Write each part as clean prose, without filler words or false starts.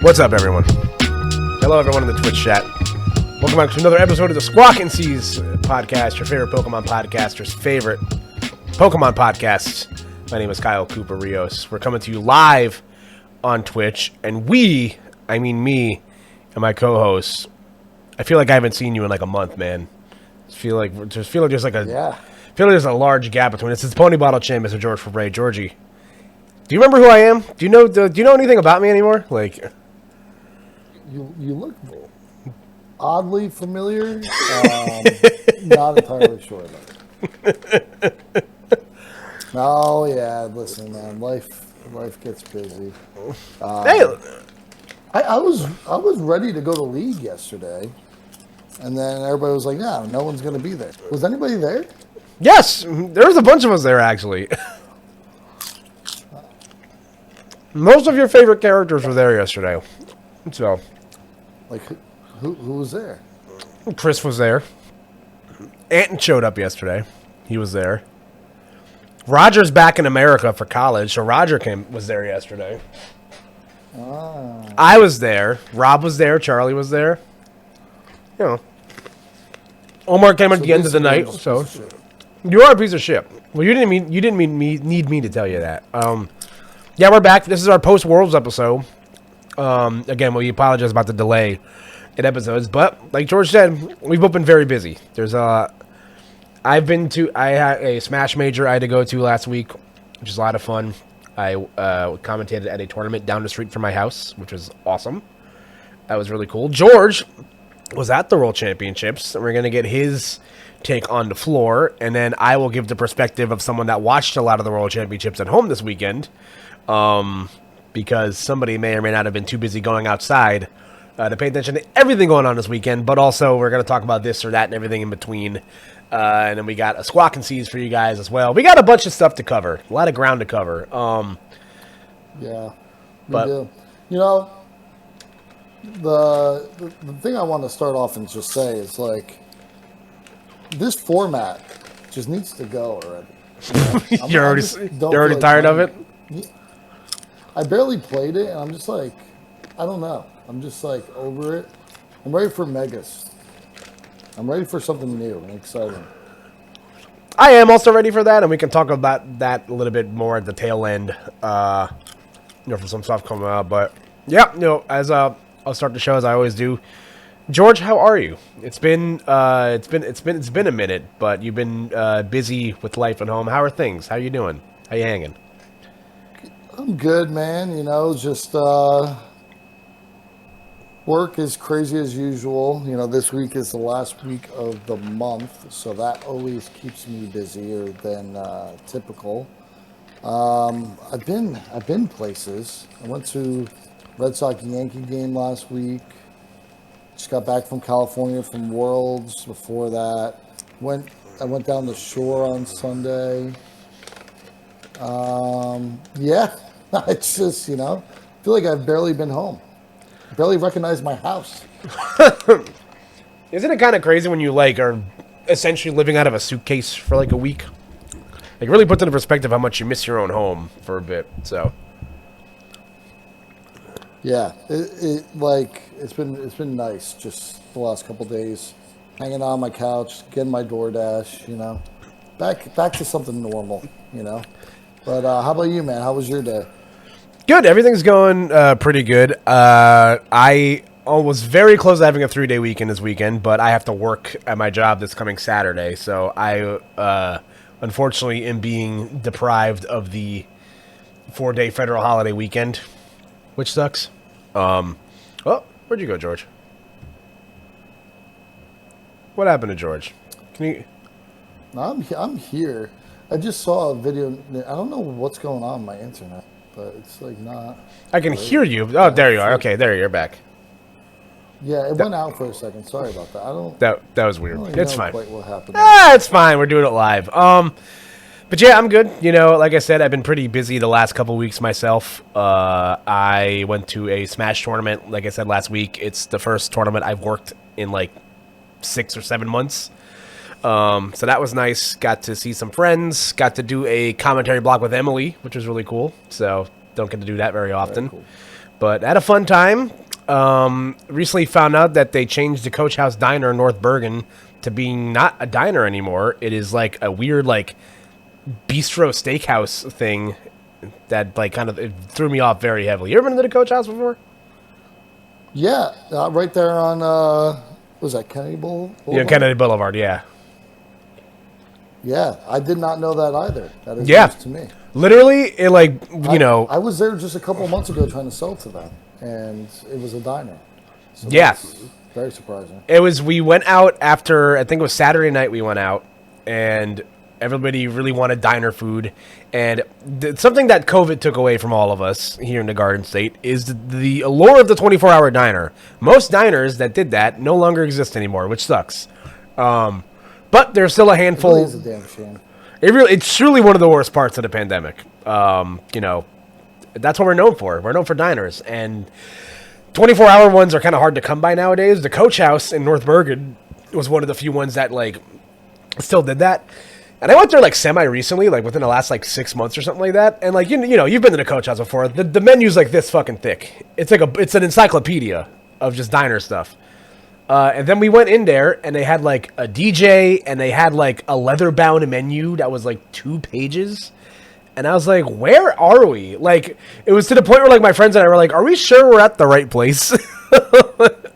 What's up, everyone? Hello, everyone in the Twitch chat. Welcome back to another episode of the Squawk and Seas podcast, your favorite Pokemon podcaster's favorite Pokemon podcast. My name is Kyle Cooper Rios. We're coming to you live on Twitch, and I mean me, and my co-hosts. I feel like I haven't seen you in like a month, man. I feel like there's a large gap between us. It's Pony Bottle Chin, Mr. George Fabre. Georgie, do you remember who I am? Do you know anything about me anymore? Like, you look oddly familiar. Not entirely sure though. Oh yeah, listen, man. Life gets busy. Hey. I was ready to go to League yesterday, and then everybody was like, "No, no one's going to be there." Was anybody there? Yes, there was a bunch of us there actually. Most of your favorite characters were there yesterday. So, like, who was there? Chris was there. Anton showed up yesterday. He was there. Roger's back in America for college, so Roger was there yesterday. I was there. Rob was there. Charlie was there. You know, Omar came at the end of the night. So you are a piece of shit. Well, you didn't need me to tell you that. Yeah, we're back. This is our post Worlds episode. Again, we apologize about the delay in episodes, but like George said, we've both been very busy. I had a Smash Major I had to go to last week, which is a lot of fun. I commentated at a tournament down the street from my house, which was awesome. That was really cool. George was at the World Championships, and we're going to get his take on the floor, and then I will give the perspective of someone that watched a lot of the World Championships at home this weekend, because somebody may or may not have been too busy going outside to pay attention to everything going on this weekend, but also we're going to talk about this or that and everything in between. And then we got a Squawk and Seas for you guys as well. We got a bunch of stuff to cover, a lot of ground to cover. Yeah, we do. You know, the thing I want to start off and just say is, like, this format just needs to go already. You know? You're already tired of it? I barely played it, and I'm just like, I don't know. I'm just like over it. I'm ready for Megas. I'm ready for something new and exciting. I am also ready for that, and we can talk about that a little bit more at the tail end. For some stuff coming out, but yeah, as I'll start the show as I always do. George, how are you? It's been a minute, but you've been busy with life at home. How are things? How you doing? How you hanging? I'm good, man. You know, just work is crazy as usual. You know, this week is the last week of the month, so that always keeps me busier than typical. I've been places. I went to Red Sox Yankee game last week. Just got back from California from Worlds. Before that, I went down the shore on Sunday. Yeah, it's just, I feel like I've barely been home. Barely recognize my house. Isn't it kind of crazy when you are essentially living out of a suitcase for like a week? Like, really puts into perspective how much you miss your own home for a bit. So yeah, it's been nice just the last couple days, hanging on my couch, getting my DoorDash, back to something normal, But how about you, man? How was your day? Good. Everything's going pretty good. I was very close to having a 3-day weekend this weekend, but I have to work at my job this coming Saturday. So I, unfortunately, am being deprived of the 4-day federal holiday weekend, which sucks. Oh, where'd you go, George? What happened to George? Can you? I'm here. I just saw a video. I don't know what's going on with my internet, but it's like not. I can hear you. Oh, there you are. Okay, there you're back. Yeah, it went out for a second. Sorry about that. I don't. That was weird. It's fine. Quite what happened. It's fine. We're doing it live. But yeah, I'm good. Like I said, I've been pretty busy the last couple weeks myself. I went to a Smash tournament, like I said last week. It's the first tournament I've worked in like 6 or 7 months. So that was nice. Got to see some friends. Got to do a commentary block with Emily, which was really cool. So don't get to do that very often. Very cool. But had a fun time. Recently found out that they changed the Coach House Diner in North Bergen to being not a diner anymore. It is like a weird like bistro steakhouse thing that like kind of it threw me off very heavily. You ever been to the Coach House before? Yeah, right there on was that Kennedy Boulevard? Yeah, Kennedy Boulevard. Yeah. Yeah, I did not know that either. That is Yeah. news to me. Literally, it I was there just a couple of months ago trying to sell to them, and it was a diner. So yeah. that's very surprising. It was, we went out after, I think it was Saturday night we went out, and everybody really wanted diner food. And something that COVID took away from all of us here in the Garden State is the allure of the 24-hour diner. Most diners that did that no longer exist anymore, which sucks. But there's still a handful. It really is a damn shame. It's truly one of the worst parts of the pandemic. That's what we're known for. We're known for diners, and 24-hour ones are kind of hard to come by nowadays. The Coach House in North Bergen was one of the few ones that like still did that. And I went there like semi recently, like within the last like 6 months or something like that. And like you know, you've been to the Coach House before. The menu's like this fucking thick. It's like it's an encyclopedia of just diner stuff. And then we went in there, and they had, like, a DJ, and they had, like, a leather-bound menu that was, like, 2 pages. And I was like, where are we? Like, it was to the point where, like, my friends and I were like, are we sure we're at the right place?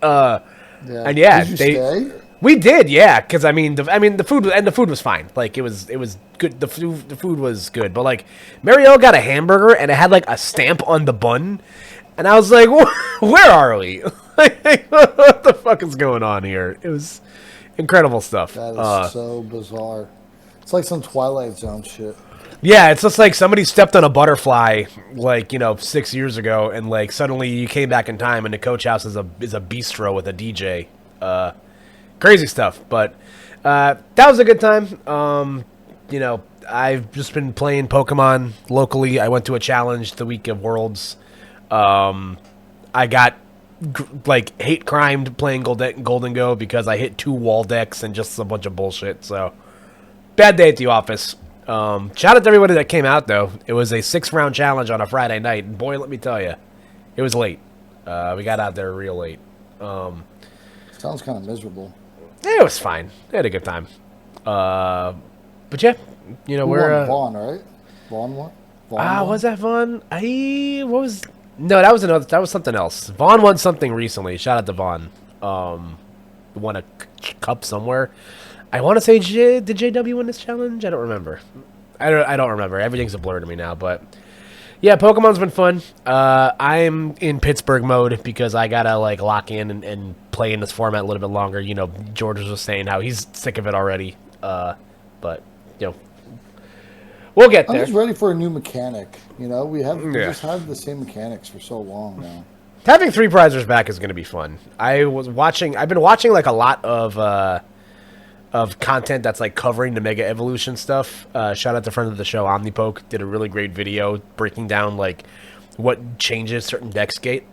And, yeah. Did you stay? We did, yeah, because, the food was fine. Like, it was good. The food was good. But, like, Marielle got a hamburger, and it had, like, a stamp on the bun. And I was like, where are we? What the fuck is going on here? It was incredible stuff. That is so bizarre. It's like some Twilight Zone shit. Yeah, it's just like somebody stepped on a butterfly, like, 6 years ago, and like suddenly you came back in time, and the Coach House is a bistro with a DJ. Crazy stuff, but that was a good time. I've just been playing Pokemon locally. I went to a challenge the week of Worlds. I got hate crimed playing Golden Go because I hit 2 wall decks and just a bunch of bullshit. So bad day at the office. Shout out to everybody that came out though. It was a 6-round challenge on a Friday night, and boy, let me tell you, it was late. We got out there real late. Sounds kind of miserable. It was fine. I had a good time. But yeah, we're Vaughn, right? Vaughn won. Was that Vaughn? No, that was something else. Vaughn won something recently. Shout out to Vaughn. Won a cup somewhere. I want to say, did JW win this challenge? I don't remember. I don't remember. Everything's a blur to me now. But yeah, Pokemon's been fun. I'm in Pittsburgh mode because I gotta like lock in and play in this format a little bit longer. George was saying how he's sick of it already. But we'll get there. I'm just ready for a new mechanic. We just had the same mechanics for so long now. Having 3 prizers back is going to be fun. I've been watching like a lot of content that's like covering the Mega Evolution stuff. Shout out to friend of the show, Omnipoke, did a really great video breaking down like what changes certain decks get.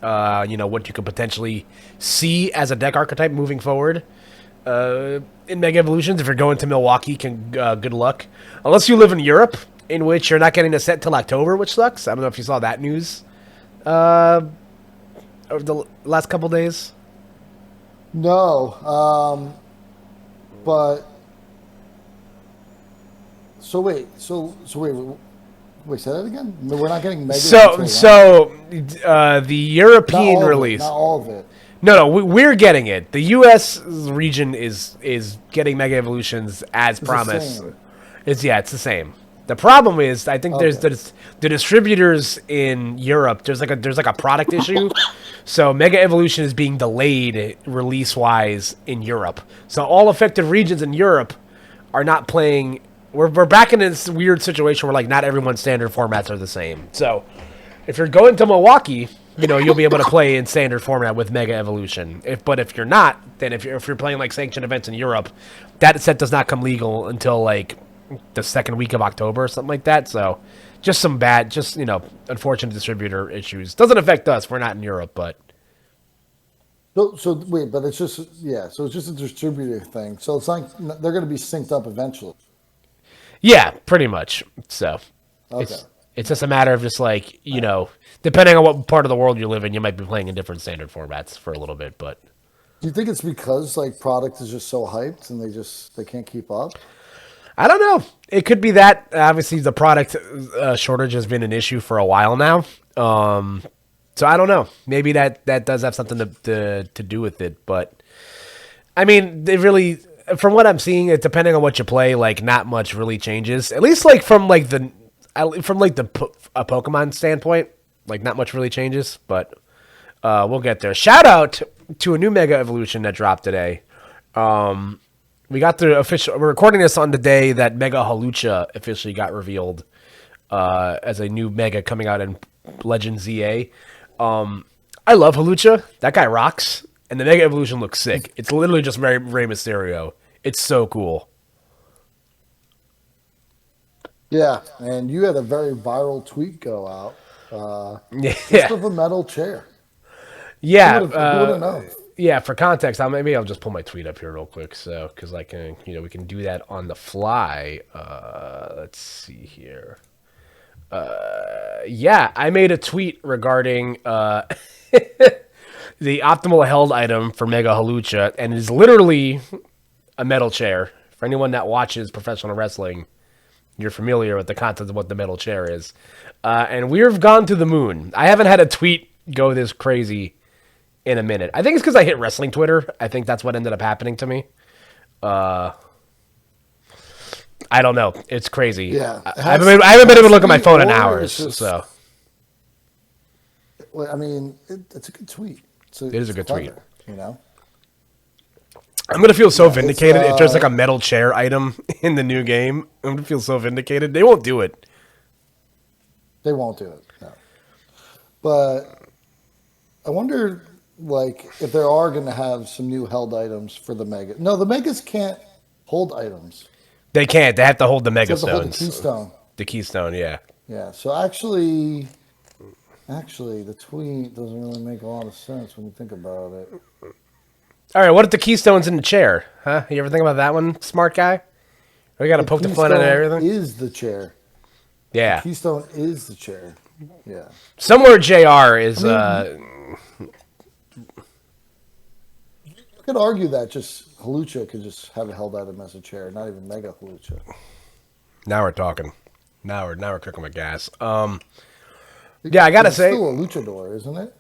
What you could potentially see as a deck archetype moving forward. In Mega Evolutions, if you're going to Milwaukee, good luck. Unless you live in Europe, in which you're not getting a set till October, which sucks. I don't know if you saw that news over the last couple days. No, but wait, say that again. No, we're not getting Mega. The European release, not all of it. No, we're getting it. The U.S. region is getting Mega Evolutions as promised. It's the same. The problem is, I think there's the distributors in Europe. There's like a product issue, so Mega Evolution is being delayed release wise in Europe. So all affected regions in Europe are not playing. We're back in this weird situation where like not everyone's standard formats are the same. So if you're going to Milwaukee, you'll be able to play in standard format with Mega Evolution. But if you're not, then if you're playing like sanctioned events in Europe, that set does not come legal until like the second week of October or something like that. So just some unfortunate distributor issues. Doesn't affect us. We're not in Europe, but. So wait, but it's just so it's just a distributor thing. So it's like they're going to be synced up eventually. Yeah, pretty much. So okay. It's just a matter of just like, depending on what part of the world you live in, you might be playing in different standard formats for a little bit, but Do you think it's because like product is just so hyped and they can't keep up? I don't know. It could be that. Obviously, the product shortage has been an issue for a while now. So I don't know. Maybe that does have something to do with it. But I mean, they really, from what I'm seeing, it depending on what you play, like not much really changes. At least like from the a Pokemon standpoint, like not much really changes. But we'll get there. Shout out to a new Mega Evolution that dropped today. We got the official. We're recording this on the day that Mega Halucha officially got revealed as a new Mega coming out in Legend ZA. I love Halucha. That guy rocks, and the Mega Evolution looks sick. It's literally just Rey Mysterio. It's so cool. Yeah, and you had a very viral tweet go out. Yeah, just of a metal chair. Yeah, who would have known? Yeah, for context, maybe I'll just pull my tweet up here real quick, so because I can, we can do that on the fly. Let's see here. Yeah, I made a tweet regarding the optimal held item for Mega Halucha, and it is literally a metal chair. For anyone that watches professional wrestling, you're familiar with the concept of what the metal chair is. And we've gone to the moon. I haven't had a tweet go this crazy in a minute. I think it's because I hit wrestling Twitter. I think that's what ended up happening to me. I don't know. It's crazy. Yeah, I haven't been able to look at my phone in hours. So, well, I mean, it's a good tweet. It is a good tweet. I'm gonna feel so vindicated if there's like a metal chair item in the new game. I'm gonna feel so vindicated. They won't do it. They won't do it. No. But I wonder, like, if they are going to have some new held items for the Mega. No, the Megas can't hold items. They can't. They have to hold the Mega Stones. Hold the Keystone. The Keystone, yeah. Yeah. So actually, the tweet doesn't really make a lot of sense when you think about it. All right, what if the Keystone's in the chair? Huh? You ever think about that one, smart guy? We got to poke the fun out of everything. Is the chair? Yeah. The Keystone is the chair. Yeah. Somewhere JR is. You could argue that just Halucha could just have a held item as a chair, not even Mega Halucha. Now we're talking. Now we're cooking with gas. Yeah, I gotta say, still a luchador, isn't it?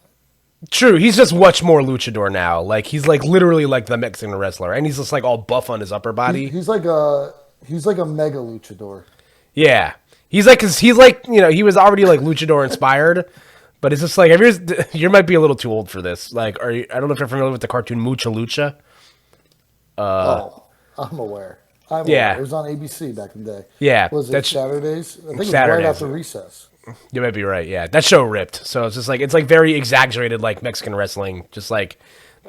True. He's just much more luchador now. Like he's like literally like the Mexican wrestler, and he's just like all buff on his upper body. He's like a mega luchador. Yeah, he's like he was already like luchador inspired. But it's just like, you might be a little too old for this. Like, I don't know if you're familiar with the cartoon Mucha Lucha. I'm aware. Aware. It was on ABC back in the day. Yeah. Was it Saturdays? I think Saturdays. It was right after recess. You might be right, yeah. That show ripped. So it's just like, it's like very exaggerated, like Mexican wrestling. Just like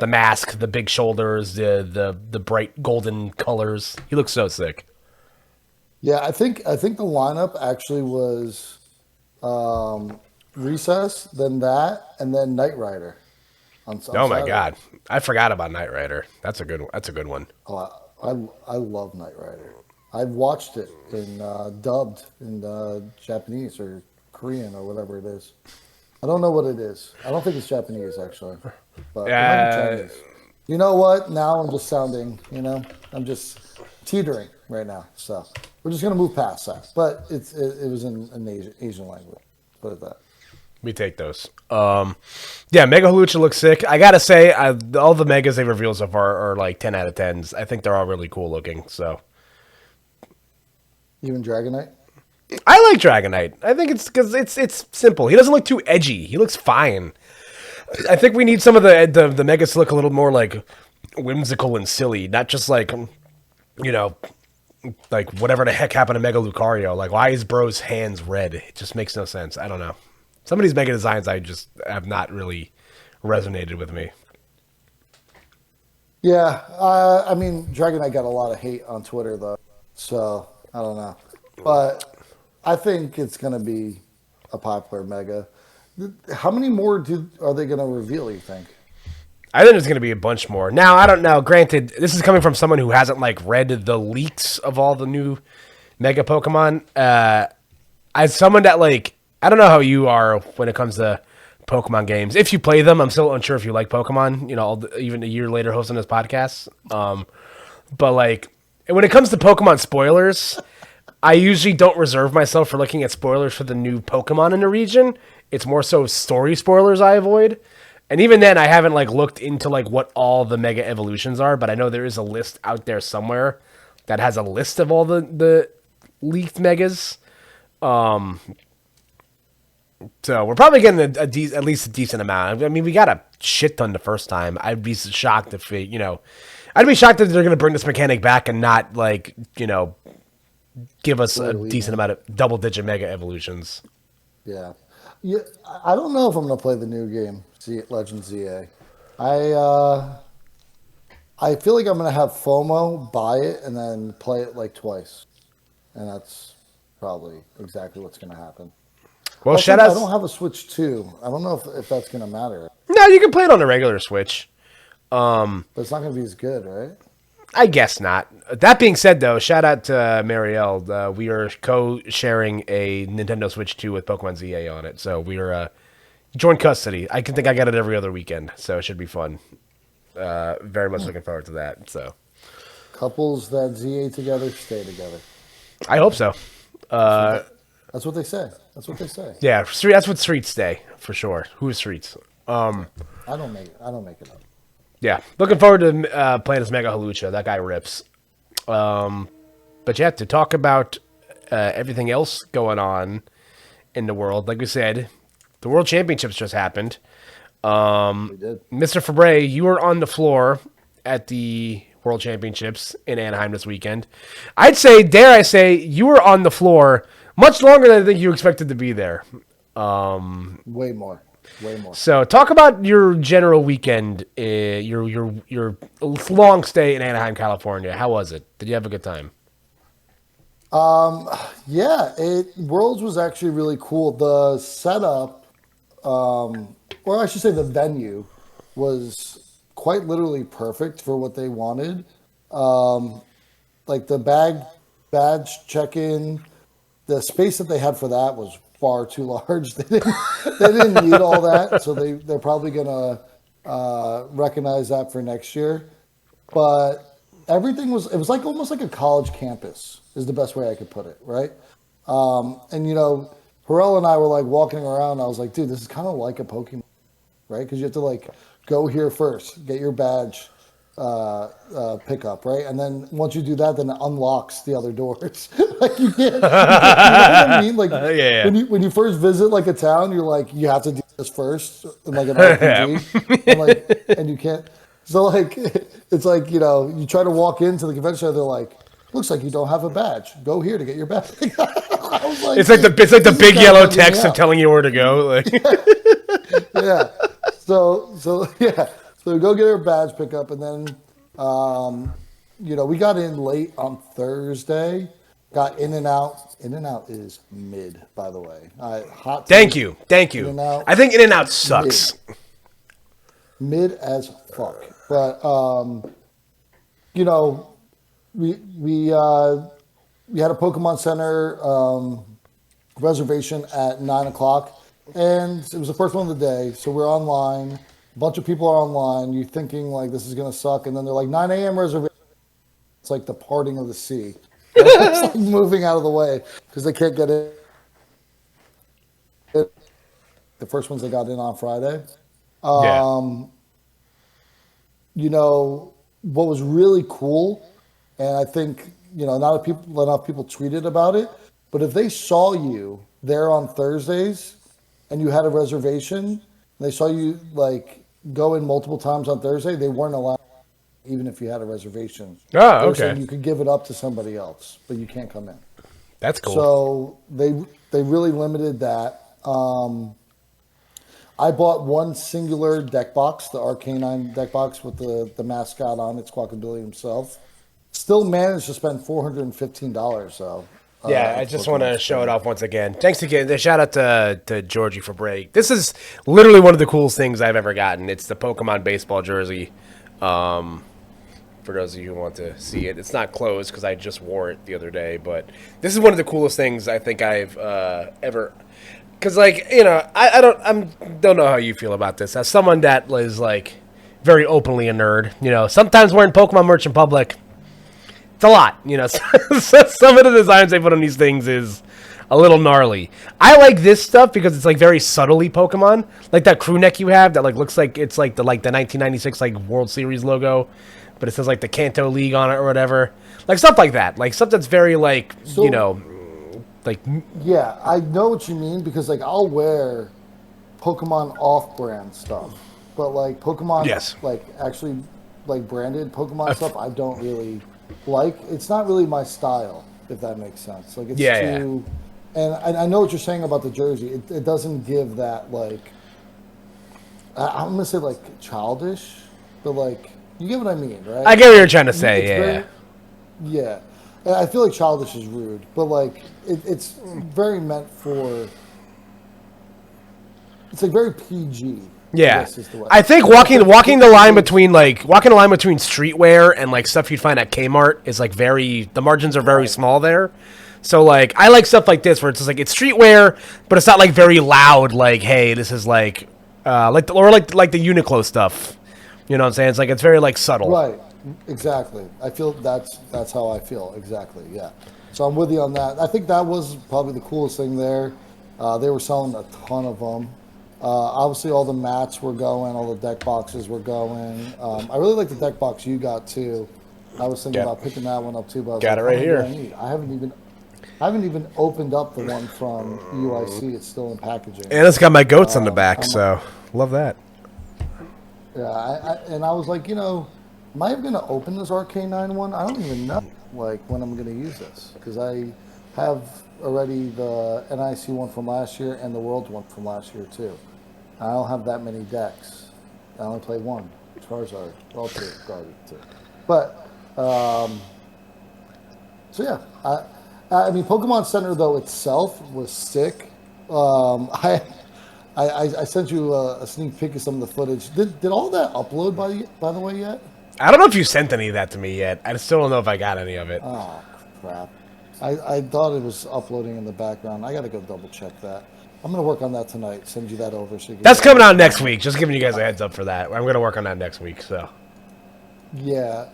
the mask, the big shoulders, the bright golden colors. He looks so sick. Yeah, I think the lineup actually was Recess, then that, and then Knight Rider. On oh my God, I forgot about Knight Rider. That's a good one. Oh, I love Knight Rider. I've watched it in dubbed in Japanese or Korean or whatever it is. I don't know what it is. I don't think it's Japanese actually, but it might be Chinese. You know what? Now I'm just sounding. I'm just teetering right now. So we're just gonna move past that. But it was in an Asian language. Put it that. We take those. Yeah, Mega Halucha looks sick. I gotta say, all the Megas they've revealed so far are like 10 out of 10s. I think they're all really cool looking. So, even Dragonite. I like Dragonite. I think it's because it's simple. He doesn't look too edgy. He looks fine. I think we need some of the Megas to look a little more like whimsical and silly, not just like like whatever the heck happened to Mega Lucario. Like, why is Bro's hands red? It just makes no sense. I don't know. Some of these Mega designs I just have not really resonated with me. Yeah, I mean, Dragonite got a lot of hate on Twitter, though. So, I don't know. But I think it's going to be a popular Mega. How many more are they going to reveal, you think? I think there's going to be a bunch more. Now, I don't know. Granted, this is coming from someone who hasn't like read the leaks of all the new Mega Pokemon. As someone that like I don't know how you are when it comes to Pokemon games. If you play them, I'm still unsure if you like Pokemon. Even a year later hosting this podcast. But like when it comes to Pokemon spoilers, I usually don't reserve myself for looking at spoilers for the new Pokemon in the region. It's more so story spoilers I avoid. And even then, I haven't like looked into like what all the Mega Evolutions are, but I know there is a list out there somewhere that has a list of all the leaked Megas. So we're probably getting at least a decent amount. I mean, we got a shit ton the first time. I'd be shocked if I'd be shocked if they're going to bring this mechanic back and not like give us a decent amount of double-digit Mega Evolutions. Yeah. I don't know if I'm going to play the new game, Legend ZA. I feel like I'm going to have FOMO, buy it, and then play it like twice. And that's probably exactly what's going to happen. Well, I don't have a Switch 2. I don't know if that's going to matter. No, you can play it on a regular Switch. But it's not going to be as good, right? I guess not. That being said, though, shout out to Marielle. We are co-sharing a Nintendo Switch 2 with Pokemon ZA on it. So we are joint custody. I think I get it every other weekend, so it should be fun. Very much looking forward to that. So couples that ZA together stay together. I hope so. That's what they say. That's what they say. Yeah, that's what Streets say for sure. Who is Streets? I don't make it up. Yeah, looking forward to playing this Mega Halucha. That guy rips. But yeah, to talk about everything else going on in the world, like we said, the World Championships just happened. We did. Mr. Fabre, you were on the floor at the World Championships in Anaheim this weekend. Dare I say, you were on the floor much longer than I think you expected to be there. Way more. So talk about your general weekend, your long stay in Anaheim, California. How was it? Did you have a good time? Yeah, Worlds was actually really cool. The setup, or I should say the venue, was quite literally perfect for what they wanted. Like the badge check-in, the space that they had for that was far too large. They didn't need all that, so they're probably gonna recognize that for next year. But everything was like almost like a college campus is the best way I could put it, right? And Harrell and I were like walking around. I was like, dude, this is kind of like a Pokemon, right? Because you have to like go here first, get your badge pickup, right? And then once you do that, then it unlocks the other doors. Like you can't, you know what I mean? Like yeah. when you first visit like a town, you're like, you have to do this first, in like an RPG, and you can't. So like it's like you try to walk into the convention center, they're like, looks like you don't have a badge. Go here to get your badge. I was like, it's like the big yellow text of telling you where to go. Like. Yeah. So go get our badge pickup, and then we got in late on Thursday. Got In-N-Out. In-N-Out is mid, by the way. Hot. Thank you. In-N-Out, I think In-N-Out sucks. Mid as fuck. But we had a Pokemon Center reservation at 9:00, and it was the first one of the day. So we're online. A bunch of people are online. You're thinking like this is gonna suck, and then they're like 9 a.m. reservation. It's like the parting of the sea. It's like moving out of the way because they can't get in. The first ones they got in on Friday. What was really cool, and I think not enough people tweeted about it, but if they saw you there on Thursdays and you had a reservation, and they saw you like go in multiple times on Thursday, they weren't allowed. Even if you had a reservation. Oh, okay. You could give it up to somebody else, but you can't come in. That's cool. So they really limited that. I bought one singular deck box, the Arcanine deck box with the mascot on it, Squawk himself. Still managed to spend $415 though. Yeah, I just want to show it off once again. Thanks again. Shout out to Georgie for break. This is literally one of the coolest things I've ever gotten. It's the Pokemon baseball jersey. For those of you who want to see it, it's not closed because I just wore it the other day. But this is one of the coolest things I think I've ever. Because, like, you know, I don't know how you feel about this. As someone that is, like, very openly a nerd, you know, sometimes wearing Pokemon merch in public, it's a lot, you know. Some of the designs they put on these things is a little gnarly. I like this stuff because it's, like, very subtly Pokemon. Like that crew neck you have that, like, looks like it's, like, the 1996, like, World Series logo, but it says, like, the Kanto League on it or whatever. Like, stuff like that. Like, stuff that's very, like, you know... Like, yeah, I know what you mean because like I'll wear Pokemon off-brand stuff, but like Pokemon, yes, like actually like branded Pokemon stuff, I don't really like. It's not really my style, if that makes sense. Like it's too, and I know what you're saying about the jersey. It doesn't give that like I'm gonna say like childish, but like you get what I mean, right? I get what you're trying to say. Yeah. I feel like childish is rude, but like it's very meant for. It's like very PG. Yeah, I think walking the line between streetwear and like stuff you'd find at Kmart is like the margins are very small there. So like I like stuff like this where it's just like it's streetwear, but it's not like very loud. Like hey, this is like the Uniqlo stuff. You know what I'm saying? It's like it's very like subtle. Right. Exactly. I feel that's how I feel. Exactly. Yeah. So I'm with you on that. I think that was probably the coolest thing there. They were selling a ton of them. Obviously, all the mats were going. All the deck boxes were going. I really like the deck box you got too. I was thinking about picking that one up too. But got it right here. I haven't even opened up the one from UIC. It's still in packaging. And it's got my goats on the back, so love that. Yeah. And I was like, you know. Am I going to open this RK9 one? I don't even know, like, when I'm going to use this. Because I have already the NIC one from last year and the World one from last year, too. I don't have that many decks. I only play one, Charizard. Well, two, Guardian, too. But, so yeah. I mean, Pokemon Center, though, itself was sick. I sent you a sneak peek of some of the footage. Did all that upload, by the way, yet? I don't know if you sent any of that to me yet. I still don't know if I got any of it. Oh, crap. I thought it was uploading in the background. I got to go double check that. I'm going to work on that tonight. Send you that over. So you can That's coming out next week. Just giving you guys a heads up for that. I'm going to work on that next week. So. Yeah.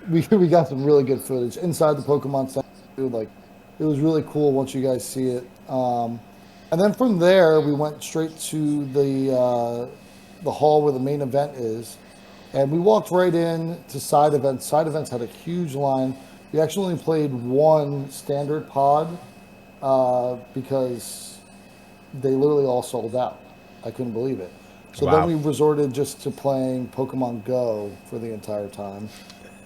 We got some really good footage inside the Pokemon Center. Like, it was really cool once you guys see it. And then from there, we went straight to the hall where the main event is. And we walked right in to side events. Side events had a huge line. We actually only played one standard pod because they literally all sold out. I couldn't believe it. So then we resorted just to playing Pokemon Go for the entire time.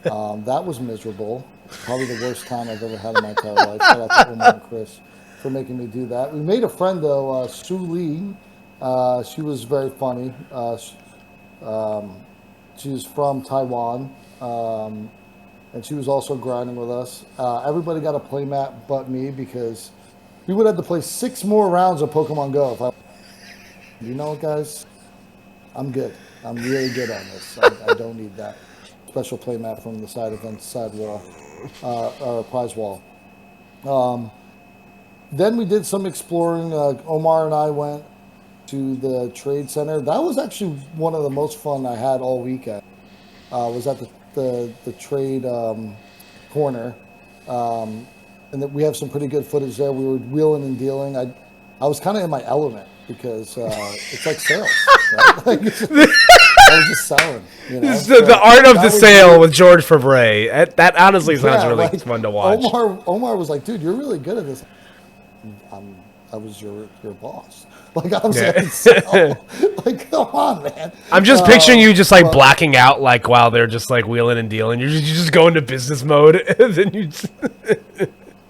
That was miserable. Probably the worst time I've ever had in my entire life. Shout out to Omar and Chris for making me do that. We made a friend, though, Su Lee. She was very funny. She's from Taiwan, and she was also grinding with us. Everybody got a playmat but me because we would have to play 6 more rounds of Pokemon Go. You know what, guys? I'm good. I'm really good on this. I don't need that special playmat from the side event, side wall, or prize wall. Then we did some exploring. Omar and I went to the trade center. That was actually one of the most fun I had all weekend. Was at the trade corner, and that we have some pretty good footage there. We were wheeling and dealing. I was kind of in my element because it's like sales. Right? Like, I was just selling. You know? The art of the sale with George Fabre. That honestly sounds really fun to watch. Omar was like, "Dude, you're really good at this." I was your boss. Like I'm saying, like come on, man. I'm just picturing you just like blacking out, like while they're just like wheeling and dealing. You just go into business mode, and then you. Just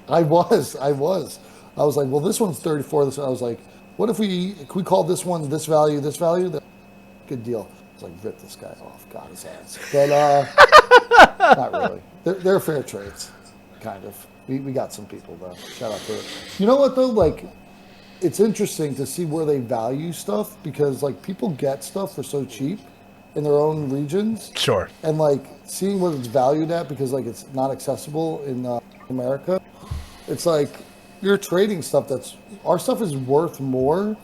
I was like, well, this one's 34. I was like, what if we call this one this value? Good deal. It's like rip this guy off, got his ass. But not really. They're fair trades, kind of. We got some people though. Shout out to it. You know what though, like. It's interesting to see where they value stuff because like people get stuff for so cheap in their own regions. Sure. And like seeing what it's valued at because like it's not accessible in America. It's like you're trading stuff our stuff is worth more,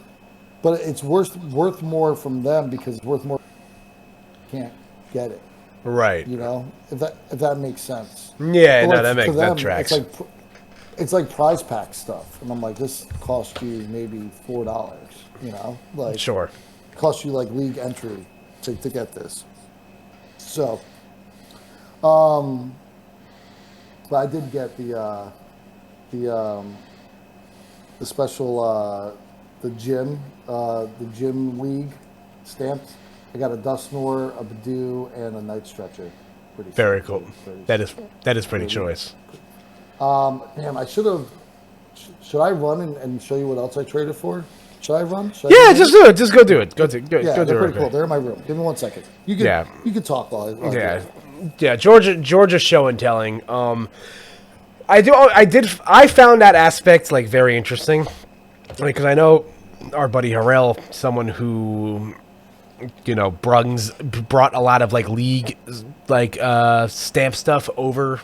but it's worth more from them because it's worth more. Can't get it. Right. You know, if that makes sense. Yeah, But no, like, that to makes that them, tracks. it's like prize pack stuff, and I'm like, this cost you maybe $4. You know, like Sure. cost you like league entry to get this. So, but I did get the special the gym league stamped. I got a dust snore, a Badoo, and a night stretcher. Pretty Very sick. cool. Pretty That sick. is pretty choice. Damn, I should have. Should I run and show you what else I traded for? Should I run? Yeah, just do it. Just go do it. Go yeah, do they're it. pretty cool. They're in my room. Give me 1 second. You can talk while I do Yeah, it. yeah. Georgia show and telling. I found that aspect like very interesting, because I know our buddy Harrell, someone who, brought a lot of like league stamp stuff over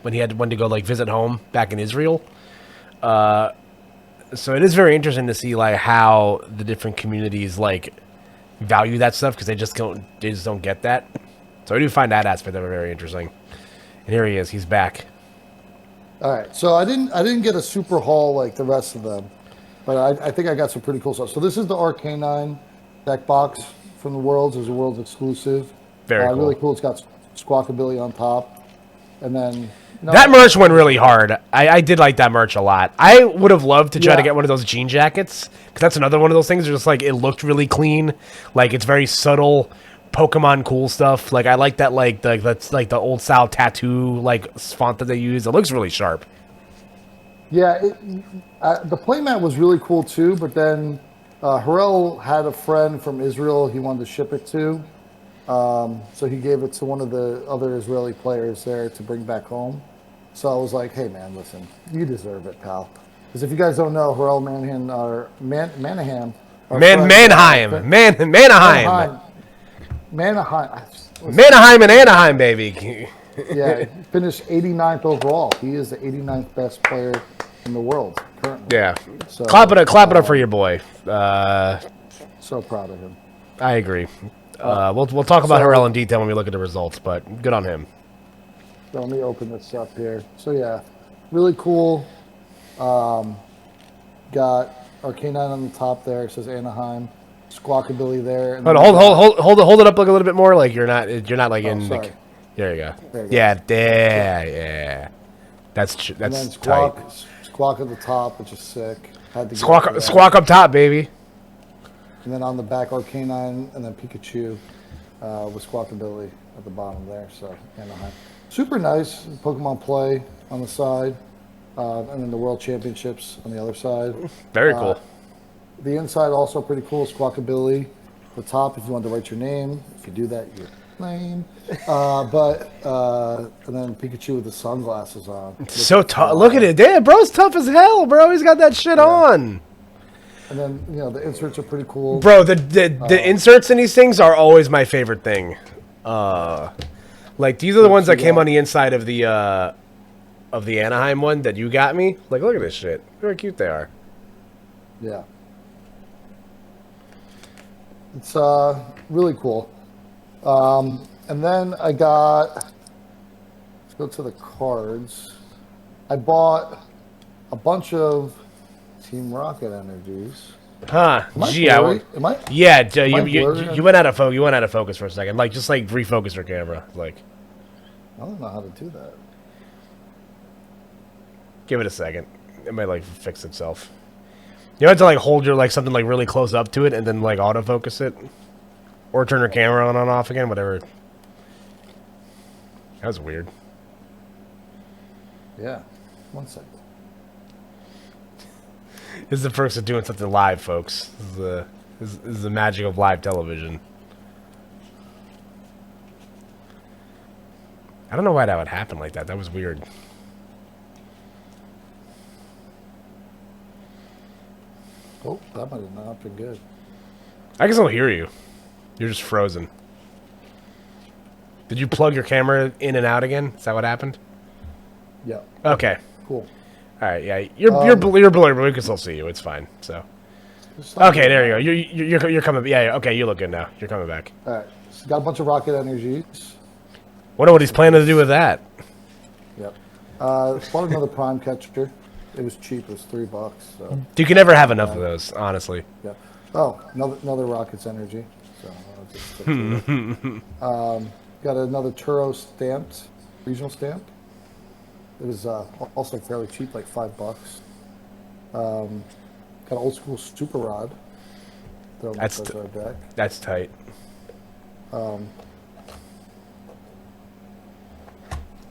when he went to go like visit home back in Israel. So it is very interesting to see like how the different communities like value that stuff, because they just don't get that. So I do find that aspect of it very interesting. And here he is. He's back. All right, so I didn't get a super haul like the rest of them, but I think I got some pretty cool stuff. So this is the Arcanine deck box from the Worlds. It's a Worlds exclusive. Very cool. Really cool. It's got Squawkabilly on top, and then that merch went really hard. I did like that merch a lot. I would have loved to try to get one of those jean jackets, because that's another one of those things. Just like it looked really clean, like it's very subtle Pokemon cool stuff. Like I like that, that's like the old style tattoo like font that they use. It looks really sharp. Yeah, the playmat was really cool too. But then Harrell had a friend from Israel he wanted to ship it to, so he gave it to one of the other Israeli players there to bring back home. So I was like, hey man, listen, you deserve it, pal. Because if you guys don't know, Harrell Manahan or Manahan. Anaheim and Anaheim, baby. Yeah, finished 89th overall. He is the 89th best player in the world currently. Yeah. So, clap it up for your boy. So proud of him. I agree. We'll talk about Harrell in detail when we look at the results, but good on him. So let me open this up here. So yeah, really cool. Got Arcanine on the top there. It says Anaheim. Squawkabilly there. And hold it up like a little bit more. Like you're not like in. Sorry. There you go. There you go. Yeah. That's And then tight. Squawk at the top, which is sick. Had to Squawk up top, baby. And then on the back, Arcanine, and then Pikachu with Squawkabilly at the bottom there. So Anaheim. Super nice Pokemon play on the side, and then the World Championships on the other side. Very cool. The inside also pretty cool. Squawkabilly. The top, if you want to write your name, if you do that, you're lame. And then Pikachu with the sunglasses on. So tough. Look at it. Damn, bro's tough as hell, bro. He's got that shit on. And then the inserts are pretty cool. Bro, the inserts in these things are always my favorite thing. Like these are the ones that came on the inside of the Anaheim one that you got me. Like, look at this shit. Look how cute they are. Yeah. It's really cool. And then I got, let's go to the cards. I bought a bunch of Team Rocket energies. Huh? Gee, am I? Yeah, you went out of focus. You went out of focus for a second. Like just like refocus your camera. Like, I don't know how to do that. Give it a second. It might like fix itself. You have to like hold your like something like really close up to it and then like autofocus it, or turn your camera on and off again. Whatever. That was weird. Yeah. 1 second. This is the perks of doing something live, folks. This is the magic of live television. I don't know why that would happen like that. That was weird. Oh, that might have not been good. I can still hear you. You're just frozen. Did you plug your camera in and out again? Is that what happened? Yeah. Okay. Cool. All right, yeah, you're blurry, but we can still see you. It's fine. So, okay, there you go. You're coming. Yeah, okay, you look good now. You're coming back. All right, so got a bunch of rocket energies. Wonder what he's planning to do with that. Yep. Bought another prime catcher. It was cheap. It was $3. So. You can never have enough of those, honestly. Yeah. Oh, another rockets energy. So I'll just stick to it. Got another Turo stamped, regional stamp. It was also fairly cheap, like $5. Got an old school super rod. That's deck. That's tight.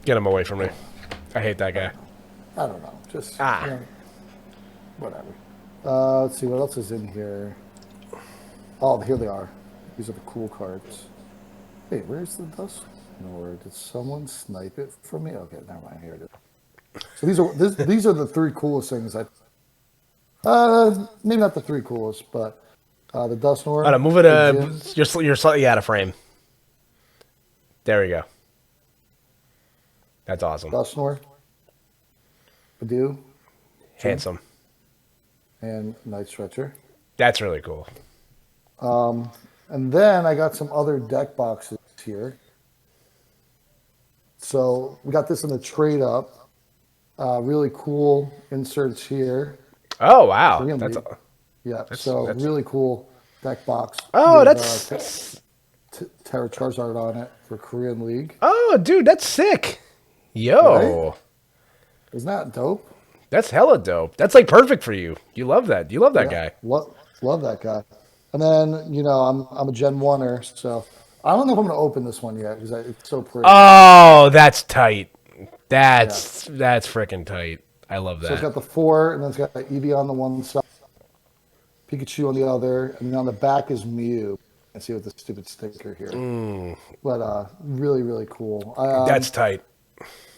Get him away from me. I hate that guy. I don't know. Just whatever. Let's see what else is in here. Oh, here they are. These are the cool cards. Wait, where's the dust? Nowhere. Did someone snipe it from me? Okay, never mind. Here it is. So these are the three coolest things. Maybe not the three coolest, but the dust nor. Move it. You're slightly out of frame. There we go. That's awesome. Dust nor. Badoo. Handsome. And Night Stretcher. That's really cool. And then I got some other deck boxes here. So we got this in the trade up. Really cool inserts here. Oh wow! That's really cool deck box. Oh, with, that's Terra Charizard on it for Korean League. Oh, dude, that's sick. Yo, right? Isn't that dope? That's hella dope. That's like perfect for you. You love that. You love that guy. Love that guy. And then I'm a Gen 1er, so I don't know if I'm gonna open this one yet because it's so pretty. Oh, that's tight. That's freaking tight. I love that. So it's got the 4, and then it's got Eevee on the one side, Pikachu on the other, and then on the back is Mew. And see with the stupid sticker here. But really, really cool. That's tight.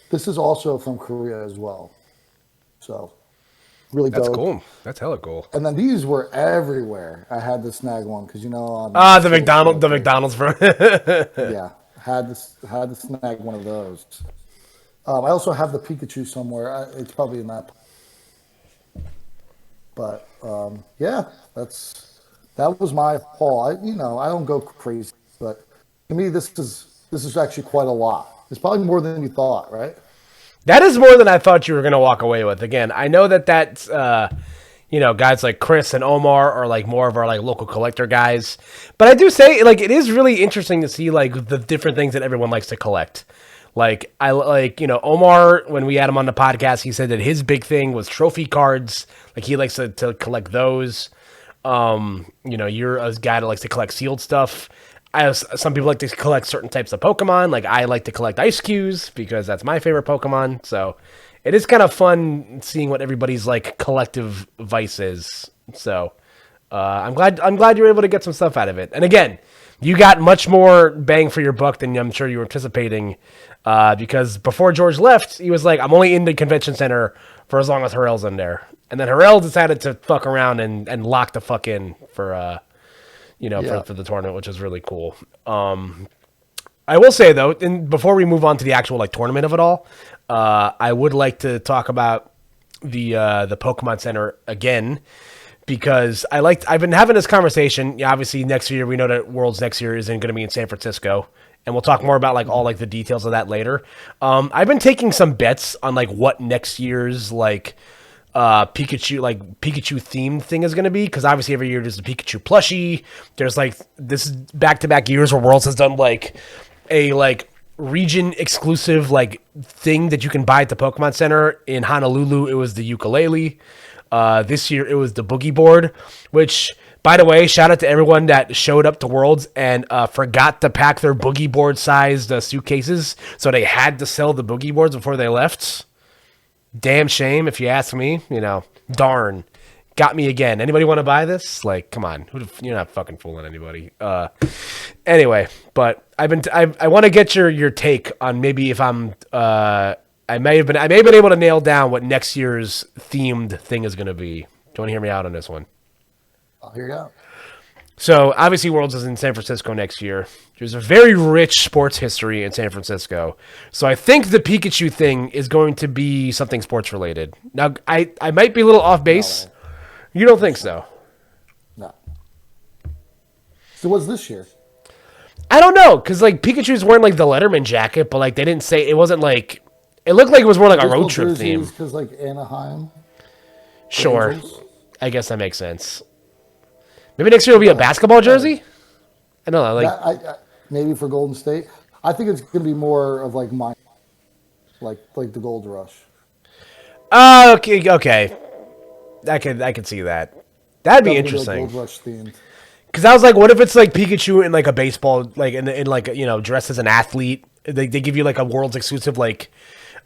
This is also from Korea as well. So really dope. That's cool. That's hella cool. And then these were everywhere. I had to snag one because the McDonald's bro. Yeah, had to snag one of those. I also have the Pikachu somewhere. It's probably in that. But yeah, that was my haul. I don't go crazy, but to me this is actually quite a lot. It's probably more than you thought, right? That is more than I thought you were going to walk away with. Again, I know that's guys like Chris and Omar are like more of our like local collector guys. But I do say like it is really interesting to see like the different things that everyone likes to collect. Like Omar, when we had him on the podcast, he said that his big thing was trophy cards. Like he likes to collect those. You're a guy that likes to collect sealed stuff. Some people like to collect certain types of Pokemon. Like I like to collect Ice Cues because that's my favorite Pokemon. So it is kind of fun seeing what everybody's like collective vice is. So I'm glad you were able to get some stuff out of it. And again, you got much more bang for your buck than I'm sure you were anticipating. Because before George left, he was like, I'm only in the convention center for as long as Harrell's in there. And then Harrell decided to fuck around and lock the fuck in for the tournament, which is really cool. I will say though, before we move on to the actual like tournament of it all, I would like to talk about the Pokemon Center again because I've been having this conversation. Yeah, obviously next year we know that Worlds next year isn't going to be in San Francisco. And we'll talk more about like all like the details of that later. I've been taking some bets on like what next year's like Pikachu themed thing is going to be, because obviously every year there's the Pikachu plushie. There's like this back-to-back years where Worlds has done like a like region exclusive like thing that you can buy at the Pokemon Center. In Honolulu it was the ukulele. This year it was the boogie board, which, by the way, shout out to everyone that showed up to Worlds and forgot to pack their boogie board sized suitcases, so they had to sell the boogie boards before they left. Damn shame, if you ask me. Darn. Got me again. Anybody want to buy this? Like, come on. You're not fucking fooling anybody. Anyway, but I want to get your take on maybe if I may have been able to nail down what next year's themed thing is going to be. Do you want to hear me out on this one? I'll hear you out. So obviously Worlds is in San Francisco next year. There's a very rich sports history in San Francisco. So I think the Pikachu thing is going to be something sports related. Now, I might be a little off base. No, You don't think so? no. So what's this year? I don't know, because like Pikachu's wearing like the Letterman jacket, but like they didn't say it wasn't like it looked like it was more like a road trip theme. Because like Anaheim. Sure, Angels? I guess that makes sense. Maybe next year will be a basketball jersey. I don't know, like Maybe for Golden State. I think it's going to be more of like the Gold Rush. okay, I could see that. That'd be interesting. Gold Rush themed. Because I was like, what if it's like Pikachu in like a baseball, like in like dressed as an athlete? They give you like a world's exclusive like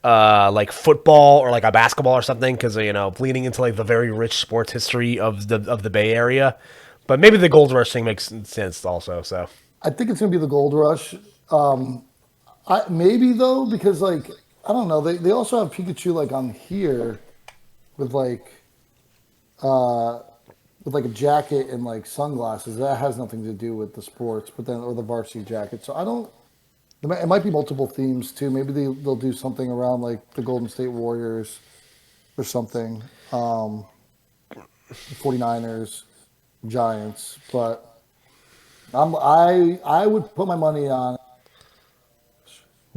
football or like a basketball or something because bleeding into like the very rich sports history of the Bay Area. But maybe the Gold Rush thing makes sense also. So I think it's going to be the Gold Rush. Maybe though, because like I don't know, they also have Pikachu like on here with like a jacket and like sunglasses. That has nothing to do with the sports, or the varsity jacket. So I don't. It might be multiple themes too. Maybe they'll do something around like the Golden State Warriors or something. 49ers, Giants, but I would put my money on.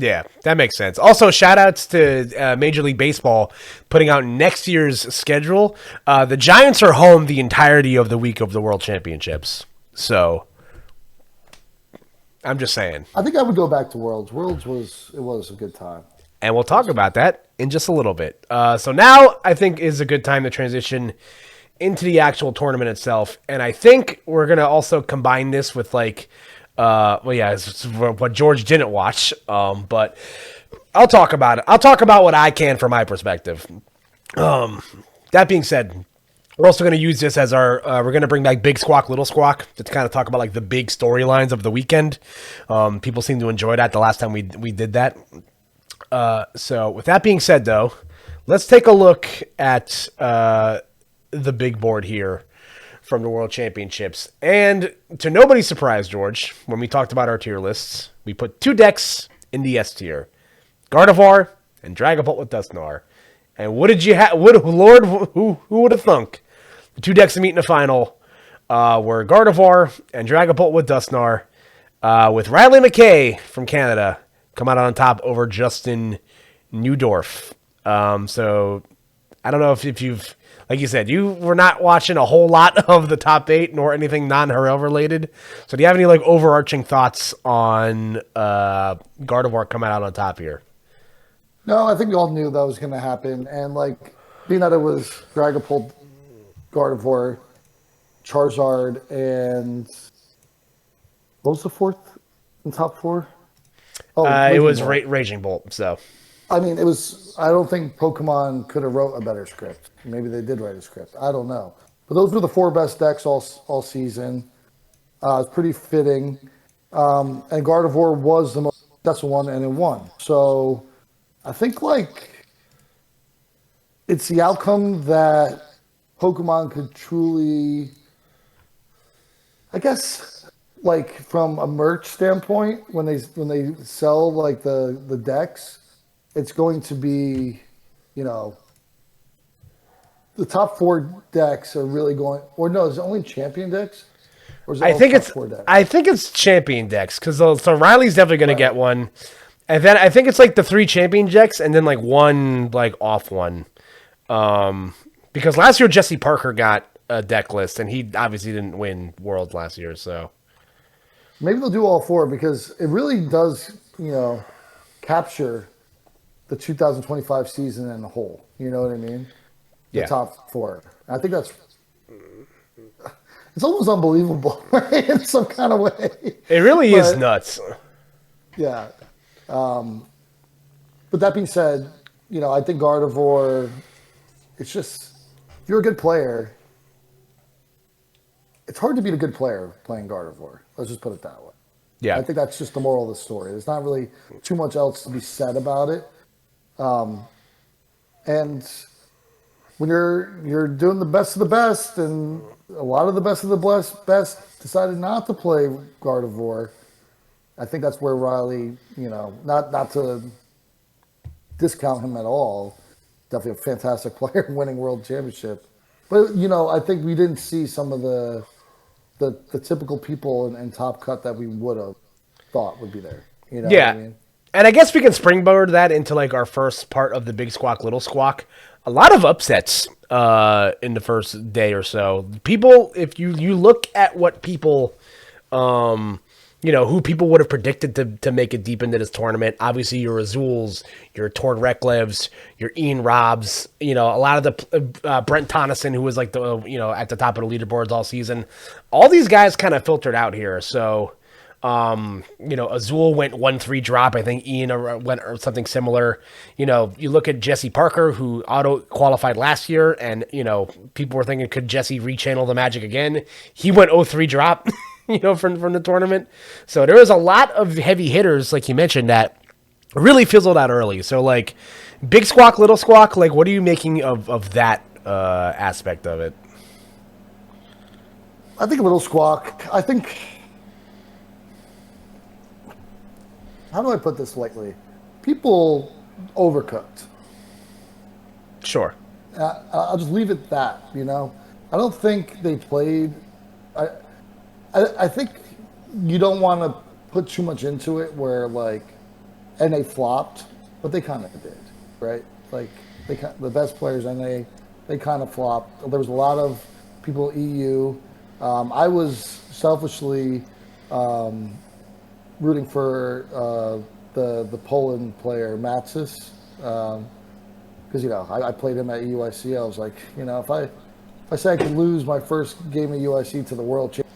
yeah, that makes sense. Also, shout outs to Major League Baseball putting out next year's schedule. The Giants are home the entirety of the week of the World Championships. So I'm just saying. I think I would go back to Worlds. Worlds was a good time. And we'll talk about that in just a little bit. So now I think is a good time to transition into the actual tournament itself. And I think we're going to also combine this with like, it's what George didn't watch. But I'll talk about it. I'll talk about what I can from my perspective. That being said, we're also going to use this as our, we're going to bring back Big Squawk, Little Squawk to kind of talk about like the big storylines of the weekend. People seem to enjoy that the last time we did that. So with that being said though, let's take a look at, the big board here from the World Championships. And to nobody's surprise, George, when we talked about our tier lists, we put two decks in the S tier. Gardevoir and Dragapult with Dusknoir. And what did you have? Lord, who would have thunk? The two decks to meet in the final were Gardevoir and Dragapult with Dusknoir, with Riley McKay from Canada come out on top over Justin Newdorf. So I don't know if you've, like you said, you were not watching a whole lot of the top 8 nor anything non-Harrell related. So do you have any like overarching thoughts on Gardevoir coming out on top here? No, I think we all knew that was going to happen. And like being that it was Dragapult, Gardevoir, Charizard, and what was the fourth in top 4? It was Raging Bolt. So I mean, it was. I don't think Pokemon could have wrote a better script. Maybe they did write a script. I don't know. But those were the 4 best decks all season. It's pretty fitting. And Gardevoir was the most successful one, and it won. So I think like it's the outcome that Pokemon could truly, I guess, like from a merch standpoint, when they sell like the decks. It's going to be, the top 4 decks are really going. Or no, is it only champion decks? Or is it I think it's champion decks because so Riley's definitely going to get one, and then I think it's like the 3 champion decks and then like one like off one, because last year Jesse Parker got a deck list and he obviously didn't win Worlds last year, so maybe they'll do all 4 because it really does, capture the 2025 season in a whole. You know what I mean? The top 4. I think that's. It's almost unbelievable, right? In some kind of way. It really is nuts. Yeah. But that being said, I think Gardevoir. It's just if you're a good player, it's hard to beat a good player playing Gardevoir. Let's just put it that way. Yeah. I think that's just the moral of the story. There's not really too much else to be said about it. And when you're doing the best of the best, and a lot of the best of the best decided not to play Gardevoir, I think that's where Riley, not to discount him at all. Definitely a fantastic player winning world championship. But, I think we didn't see some of the typical people in Top Cut that we would have thought would be there. You know what I mean? And I guess we can springboard that into like our first part of the Big Squawk, Little Squawk. A lot of upsets in the first day or so. People, if you look at what people, who people would have predicted to make it deep into this tournament. Obviously, your Azuls, your Tord Reklevs, your Ian Robs. A lot of the Brent Tonneson, who was like the at the top of the leaderboards all season. All these guys kind of filtered out here. So. Azul went 1-3 drop. I think Ian went or something similar. You look at Jesse Parker, who auto qualified last year, and people were thinking, could Jesse rechannel the magic again? He went 0-3 drop, from the tournament. So there was a lot of heavy hitters, like you mentioned, that really fizzled out early. So like Big Squawk, Little Squawk, like what are you making of that aspect of it? I think Little Squawk. How do I put this lightly? People overcooked. Sure. I'll just leave it at that, I don't think they played. I think you don't want to put too much into it where, and they flopped, but they kind of did, right? Like, the best players, and they kind of flopped. There was a lot of people EU. I was selfishly rooting for the Poland player Matsis because I played him at UIC. I was like, if I say I could lose my first game of UIC to the world champion,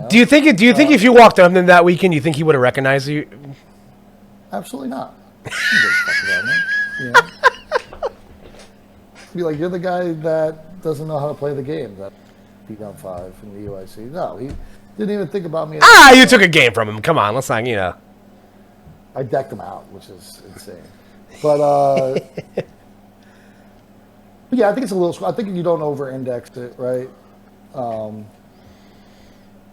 do you think if you walked up to him that weekend, you think he would have recognized you? Absolutely not. He doesn't talk about me, Be like, you're the guy that doesn't know how to play the game. That beat on 5 in the UIC. No, he didn't even think about me. You took a game from him. Come on, let's not, I decked him out, which is insane. But, yeah, I think it's a little. I think you don't over-index it, right?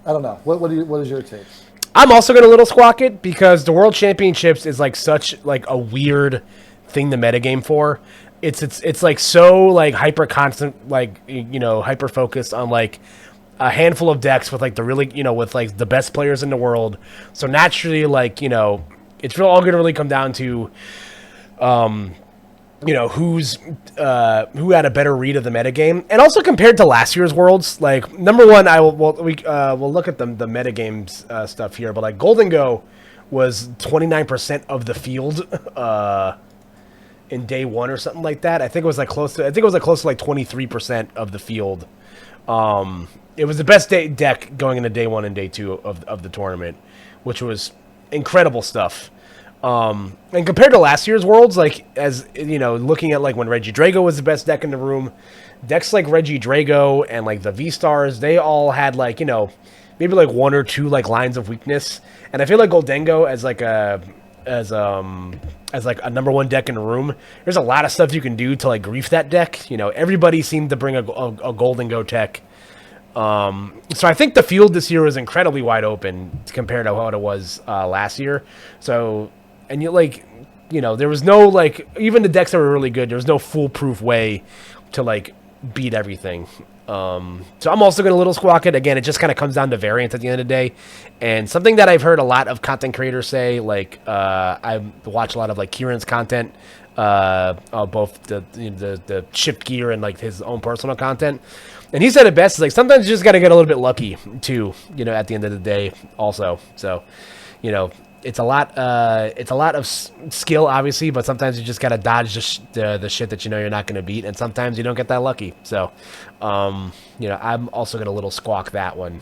I don't know. What is your take? I'm also going to little squawk it because the World Championships is like such like a weird thing to metagame for. It's like so like hyper constant, like hyper focused on like a handful of decks with like the really with like the best players in the world. So naturally, like it's all going to really come down to who's who had a better read of the metagame, and also compared to last year's Worlds. Like number one, we'll look at the metagames stuff here, but like Golden Go was 29% of the field in day one or something like that. I think it was close to like 23% of the field. It was the best deck going into day one and day two of the tournament, which was incredible stuff. And compared to last year's Worlds, like as looking at like when Reggie Drago was the best deck in the room, decks like Reggie Drago and like the V Stars, they all had like maybe like one or two like lines of weakness. And I feel like Goldengo as like a number one deck in the room, there's a lot of stuff you can do to like grief that deck. Everybody seemed to bring a Goldengo tech. So I think the field this year was incredibly wide open compared to what it was last year. So, and there was no like, even the decks that were really good, there was no foolproof way to like beat everything. So I'm also going to little squawk it. Again, it just kind of comes down to variance at the end of the day. And something that I've heard a lot of content creators say, like I watch a lot of like Kieran's content, both the shift gear and like his own personal content. And he said it best, is like sometimes you just got to get a little bit lucky too, at the end of the day also. So, it's a lot of skill, obviously, but sometimes you just got to dodge the shit that you're not going to beat, and sometimes you don't get that lucky. So, I'm also going to little squawk that one.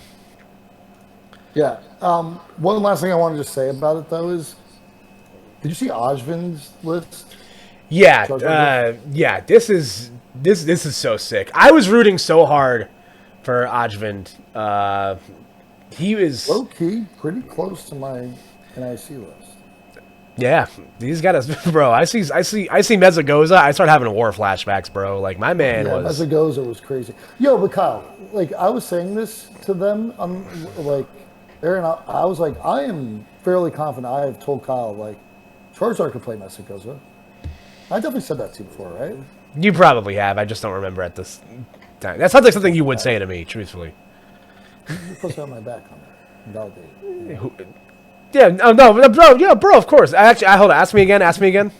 Yeah. One last thing I wanted to say about it, though, is did you see Ajvin's list? Yeah. Yeah. This is so sick. I was rooting so hard for Ajvin. He was low key pretty close to my NIC list. Yeah, he's got us, bro. I see Mezzagoza. I start having war flashbacks, bro. Like my man was. Mezzagoza was crazy. Yo, but Kyle, like I was saying this to them, like Aaron, I was like, I am fairly confident. I have told Kyle, like, Charizard could play Mesagoza. I definitely said that to you before, right? You probably have. I just don't remember at this time. That sounds like something you would say to me, truthfully. You're supposed to have my back on that. Validate. You know? Yeah, no, bro, yeah, bro, of course. Hold on. Ask me again.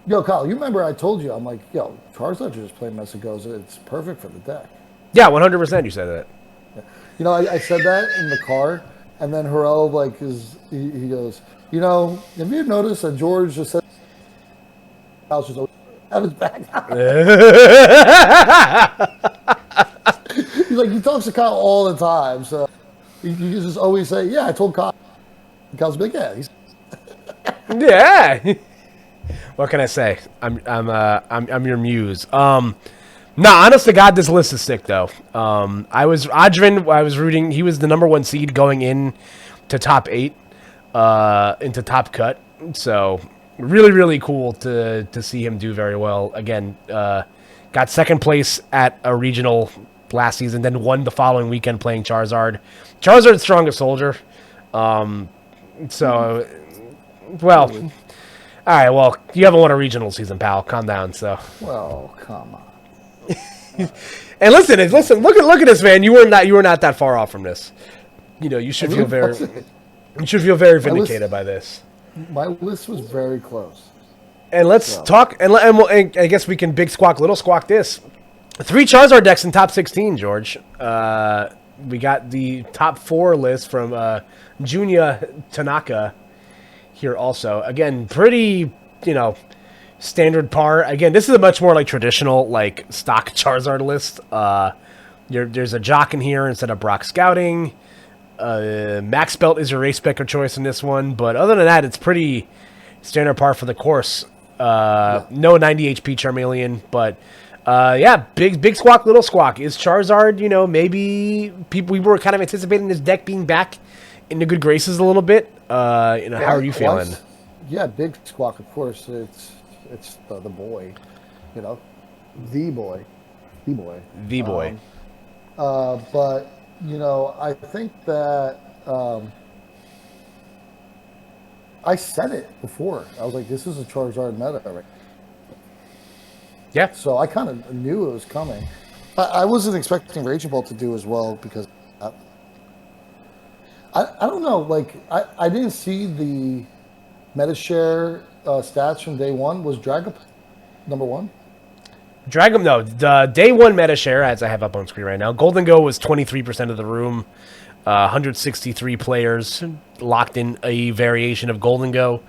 Yo, Kyle, you remember I told you, I'm like, yo, Charizard just played Mesagoza. It's perfect for the deck. Yeah, 100% you said that. You know, I said that in the car, and then Harrell, like, he goes, you know, have you noticed that George just said Kyle's just always have his back on? He's like, he talks to Kyle all the time, so you just always say, yeah, I told Kyle. And Kyle's like, yeah, he's Yeah. What can I say? I'm your muse. No, honest to God, this list is sick though. Adrian. I was rooting. He was the number 1 seed going in to top 8, into top cut. So really, really cool to see him do very well. Again, got second place at a regional last season, then won the following weekend playing Charizard. Charizard's strongest soldier. So, well, all right. Well, you haven't won a regional season, pal. Calm down. So. well, come on. And listen. Look at this, man. You were not that far off from this. You know, you should feel very vindicated by this. My list was very close. And let's talk. And I guess we can big squawk, little squawk this. 3 Charizard decks in top 16, George. We got the top 4 list from Junya Tanaka here also. Again, pretty, standard par. Again, this is a much more like traditional, like stock Charizard list. There's a Jock in here instead of Brock Scouting. Max Belt is your race pick of choice in this one, but other than that, it's pretty standard par for the course. No 90 HP Charmeleon, but big squawk, little squawk. Is Charizard, maybe we were kind of anticipating this deck being back in the good graces a little bit. How are you feeling? Yeah, big squawk, of course. It's the boy, the boy. But I think that I said it before. I was like, this is a Charizard meta, right? Yeah. So I kind of knew it was coming. I wasn't expecting Raging Bolt to do as well because I don't know. Like I didn't see the meta share stats from day one. Was Dragapult number 1? No. The day 1 meta share, as I have up on screen right now, Golden Go was 23% of the room. 163 players locked in a variation of Golden Go.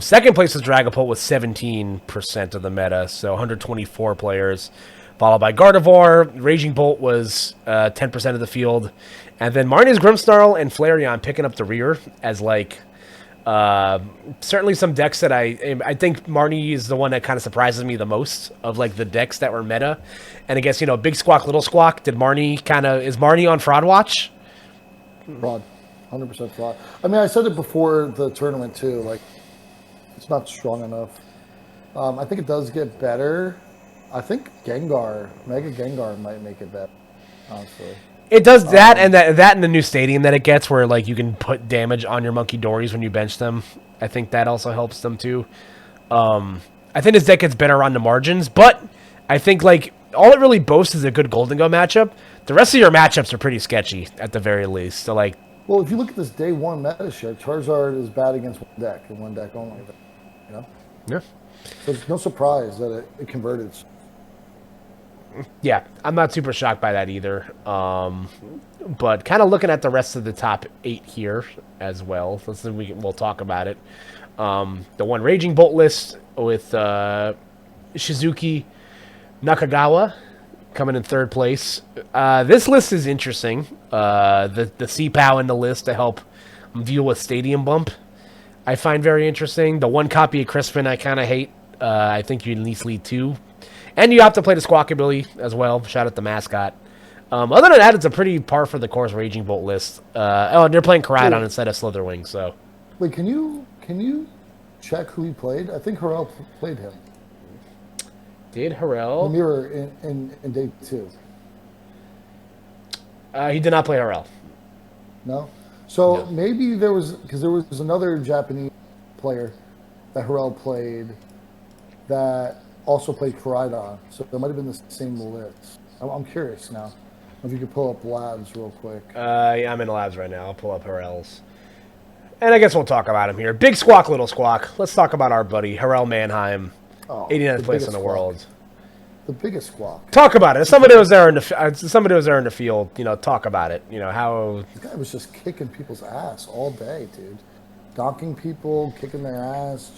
Second place was Dragapult with 17% of the meta, so 124 players. Followed by Gardevoir. Raging Bolt was 10% of the field. And then Marnie's Grimmsnarl and Flareon picking up the rear as certainly some decks that I think Marnie is the one that kind of surprises me the most of the decks that were meta. And I guess, big squawk, little squawk. Is Marnie on fraud watch? Fraud. 100% fraud. I mean, I said it before the tournament too, it's not strong enough. I think it does get better. I think Mega Gengar might make it better, honestly. It does that, and that in the new stadium that it gets, where you can put damage on your Monkey Dories when you bench them. I think that also helps them too. I think this deck gets better on the margins, but I think all it really boasts is a good Golden Go matchup. The rest of your matchups are pretty sketchy at the very least. So well, if you look at this day 1 meta share, Charizard is bad against one deck and one deck only. Yeah. So it's no surprise that it converted. Yeah, I'm not super shocked by that either. But kind of looking at the rest of the top 8 here as well. We'll talk about it. The one Raging Bolt list with Shizuki Nakagawa coming in 3rd place. This list is interesting. The C-Pow in the list to help deal with Stadium Bump, I find very interesting. The 1 copy of Crispin I kind of hate. I think you at least lead 2. And you have to play the Squawk ability as well. Shout out the mascot. Other than that, it's a pretty par for the course Raging Bolt list. And they're playing Koraidon instead of Slitherwing. So, wait, can you check who he played? I think Harrell played him. Did Harrell? The mirror in day 2. He did not play Harrell. No, So Yeah. maybe because there was another Japanese player that Harrell played that also played Koraidon. So it might have been the same list. I'm curious now. If you could pull up labs real quick. Yeah, I'm in the labs right now. I'll pull up Harrell's. And I guess we'll talk about him here. Big Squawk, Little Squawk. Let's talk about our buddy, Harrell Mannheim, Oh, the 89th place in biggest the squawk. world. The biggest squawk. Talk about it. If somebody was there in the field. Talk about it. How. This guy was just kicking people's ass all day, dude. Donking people, kicking their ass.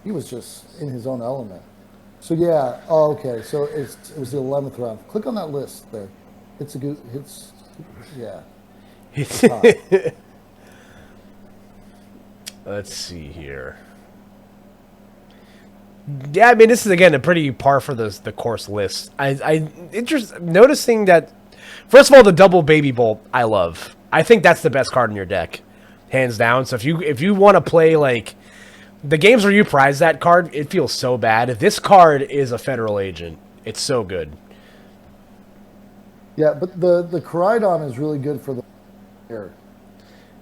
He was just in his own element. So yeah. Oh, okay. So it was the 11th round. Click on that list there. Yeah. Top. Let's see here. Yeah, I mean, this is again a pretty par for the course list. Noticing that. First of all, the double baby bolt I love. I think that's the best card in your deck, hands down. So if you want to play like the games where you prize that card, it feels so bad. This card is a federal agent. It's so good. Yeah, but the Koraidon is really good for the air.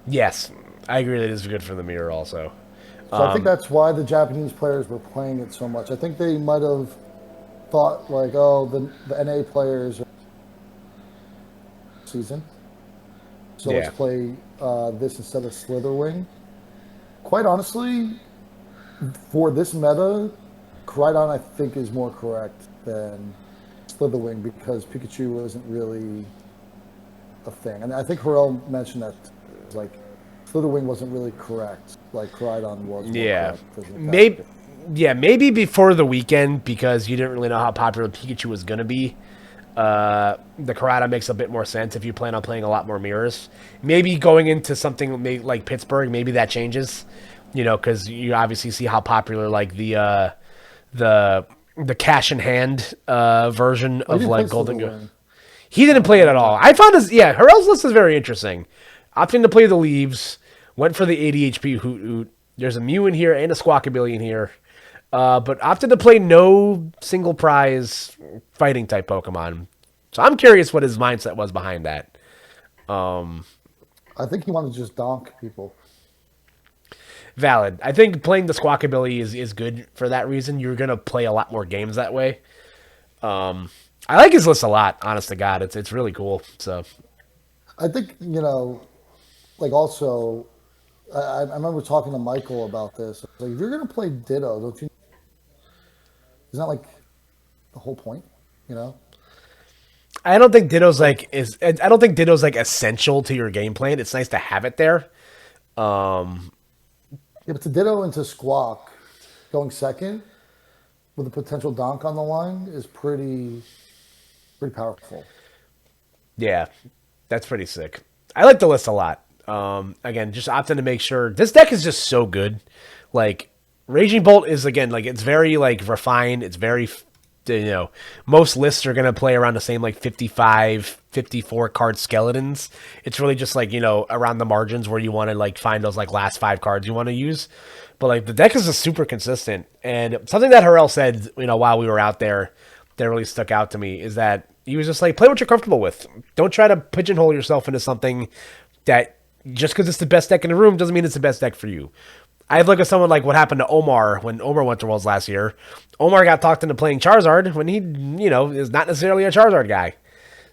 Yes, I agree that it is good for the mirror also. So I think that's why the Japanese players were playing it so much. I think they might have thought like, oh, the NA players are season, so Yeah. let's play this instead of Slitherwing. Quite honestly, for this meta, Koraidon I think is more correct than Slitherwing because Pikachu wasn't really a thing, and I think Harrell mentioned that like Slitherwing wasn't really correct, like Koraidon was. Yeah, Maybe. maybe before the weekend because you didn't really know how popular Pikachu was gonna be. The Koraidon makes a bit more sense if you plan on playing a lot more mirrors. Maybe going into something like Pittsburgh, maybe that changes. Because you obviously see how popular like the cash in hand version of like Golden Go. He didn't play it at all. I found Harrell's list is very interesting. Opting to play the Leaves, went for the ADHP Hoot Hoot. There's a Mew in here and a Squawkabilly in here. But opted to play no single prize fighting type Pokemon. So I'm curious what his mindset was behind that. I think he wanted to just donk people. Valid. I think playing the Squawkabilly is good for that reason. You're going to play a lot more games that way. I like his list a lot, honest to God. It's really cool. So I think, like also, I remember talking to Michael about this. Like, if you're going to play Ditto, don't you? Isn't that like the whole point, I don't think Ditto's like essential to your game plan. It's nice to have it there. Yeah, but to Ditto into Squawk, going second with a potential donk on the line is pretty powerful. Yeah, that's pretty sick. I like the list a lot. Again, just opting to make sure this deck is just so good. Like Raging Bolt is again like it's very like refined. It's very most lists are gonna play around the same like 55, 54 card skeletons. It's really just like around the margins where you want to like find those like last 5 cards you want to use. But like the deck is just super consistent. And something that Harrell said while we were out there that really stuck out to me is that he was just like, play what you're comfortable with. Don't try to pigeonhole yourself into something that just because it's the best deck in the room doesn't mean it's the best deck for you. I look at someone like what happened to Omar when Omar went to Worlds last year. Omar got talked into playing Charizard when he, is not necessarily a Charizard guy.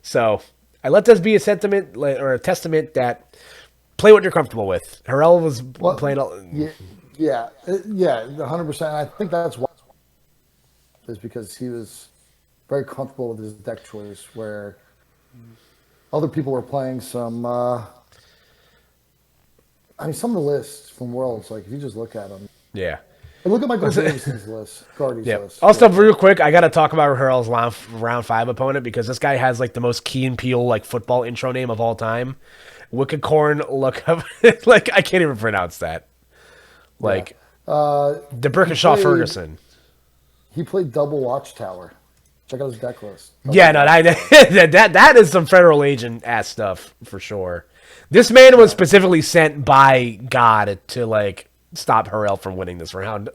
So I let this be a sentiment or a testament that play what you're comfortable with. Harrell was playing. Yeah, 100%. I think that's why is because he was very comfortable with his deck choice, where other people were playing some. Some of the lists from Worlds, like if you just look at them. Yeah. And look at Michael Davison's list, Cardi's list. Also, real quick, I got to talk about Harrell's round 5 opponent because this guy has like the most Key and Peele like football intro name of all time. Wicked Corn, look up. Like I can't even pronounce that. Like the Birkinshaw Ferguson. He played double Watchtower. Check out his deck list. That is some federal agent ass stuff for sure. This man was specifically sent by God to like stop Harrell from winning this round.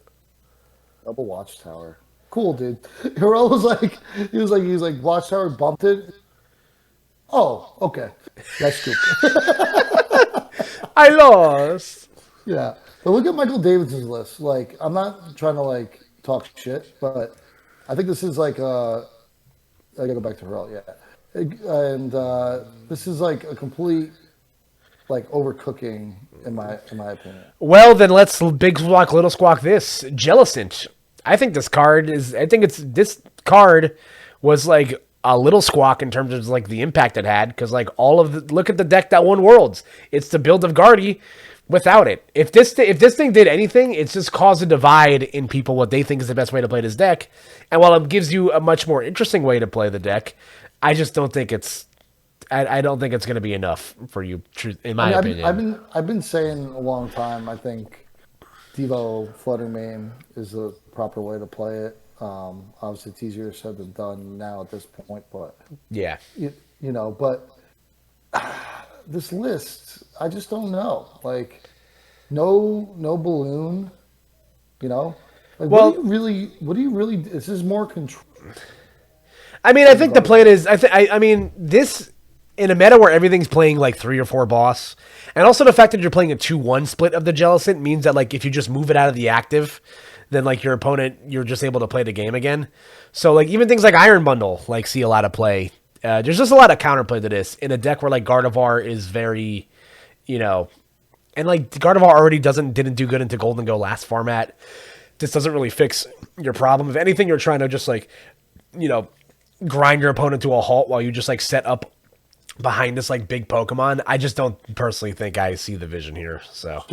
Double Watchtower. Cool, dude. Harrell was like, he was like, Watchtower bumped it. Oh, okay. That's stupid. I lost. Yeah. But look at Michael Davidson's list. Like, I'm not trying to like talk shit, but I think this is like I gotta go back to Harrell, yeah. And this is like a complete like overcooking in my opinion. Well, then let's big squawk, little squawk this. Jellicent. I think this card was like a little squawk in terms of like the impact it had, because like look at the deck that won Worlds. It's the build of Guardy without it. If this thing did anything, it's just caused a divide in people what they think is the best way to play this deck. And while it gives you a much more interesting way to play the deck, I just don't think it's I don't think it's going to be enough for you, in my opinion. I've been saying a long time. I think Devo Flutter Main is the proper way to play it. Obviously, it's easier said than done now at this point, but yeah, but this list, I just don't know. Like, no balloon, Like, well, what do you really? This is more control. I mean, I think the plan is. I mean, this in a meta where everything's playing like 3 or 4 boss, and also the fact that you're playing a 2-1 split of the Jellicent means that like if you just move it out of the active, then like your opponent, you're just able to play the game again. So like even things like Iron Bundle like see a lot of play. There's just a lot of counterplay to this in a deck where like Gardevoir is very, and like Gardevoir already didn't do good into Golden Go last format. This doesn't really fix your problem. If anything, you're trying to just like, grind your opponent to a halt while you just like set up behind this like big Pokemon. I just don't personally think I see the vision here. So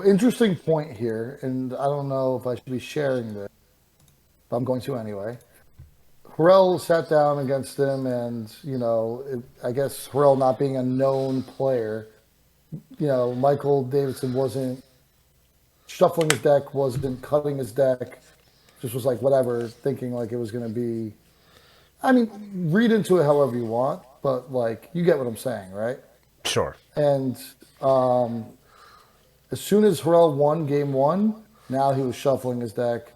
interesting point here, and I don't know if I should be sharing this, but I'm going to anyway. Harrell sat down against him, and I guess Harrell not being a known player, Michael Davidson wasn't shuffling his deck, wasn't cutting his deck, just was like whatever, thinking like it was going to be. I mean, read into it however you want, but like you get what I'm saying, right? Sure. And as soon as Harrell won game 1, now he was shuffling his deck.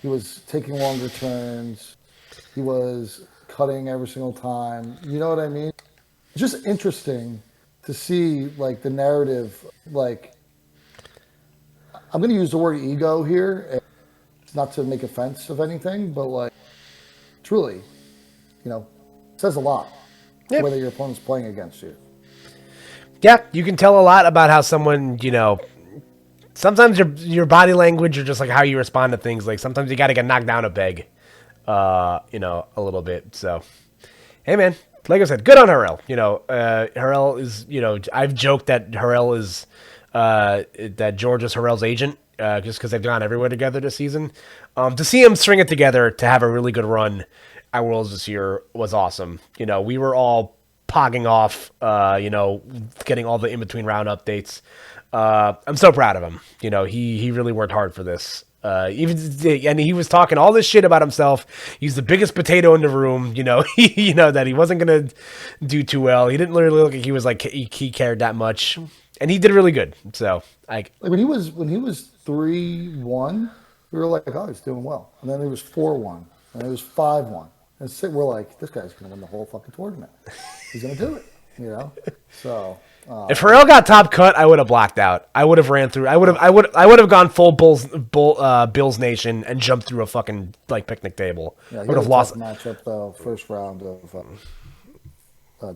He was taking longer turns. He was cutting every single time. You know what I mean? It's just interesting to see like the narrative. Like, I'm going to use the word ego here. It's not to make offense of anything, but like truly, says a lot. Yep. Whether your opponent's playing against you. Yeah, you can tell a lot about how someone, sometimes your body language or just like how you respond to things. Like sometimes you got to get knocked down a peg, a little bit. So, hey man, like I said, good on Harrell. Harrell is, I've joked that Harrell is, that George is Harrell's agent, just because they've gone everywhere together this season. To see him string it together to have a really good run at Worlds this year was awesome. We were all pogging off, getting all the in-between round updates. I'm so proud of him. He really worked hard for this. And he was talking all this shit about himself. He's the biggest potato in the room. That he wasn't gonna do too well. He didn't really look like he was like he cared that much, and he did really good. So like when he was 3-1, we were like, oh, he's doing well, and then he was 4-1, and it was 5-1. And we're like, this guy's going to win the whole fucking tournament. He's going to do it, So if Harrell got top cut, I would have blacked out. I would have ran through. I would have gone full Bills Nation and jumped through a fucking like picnic table. Yeah, I would have lost matchup though. First round of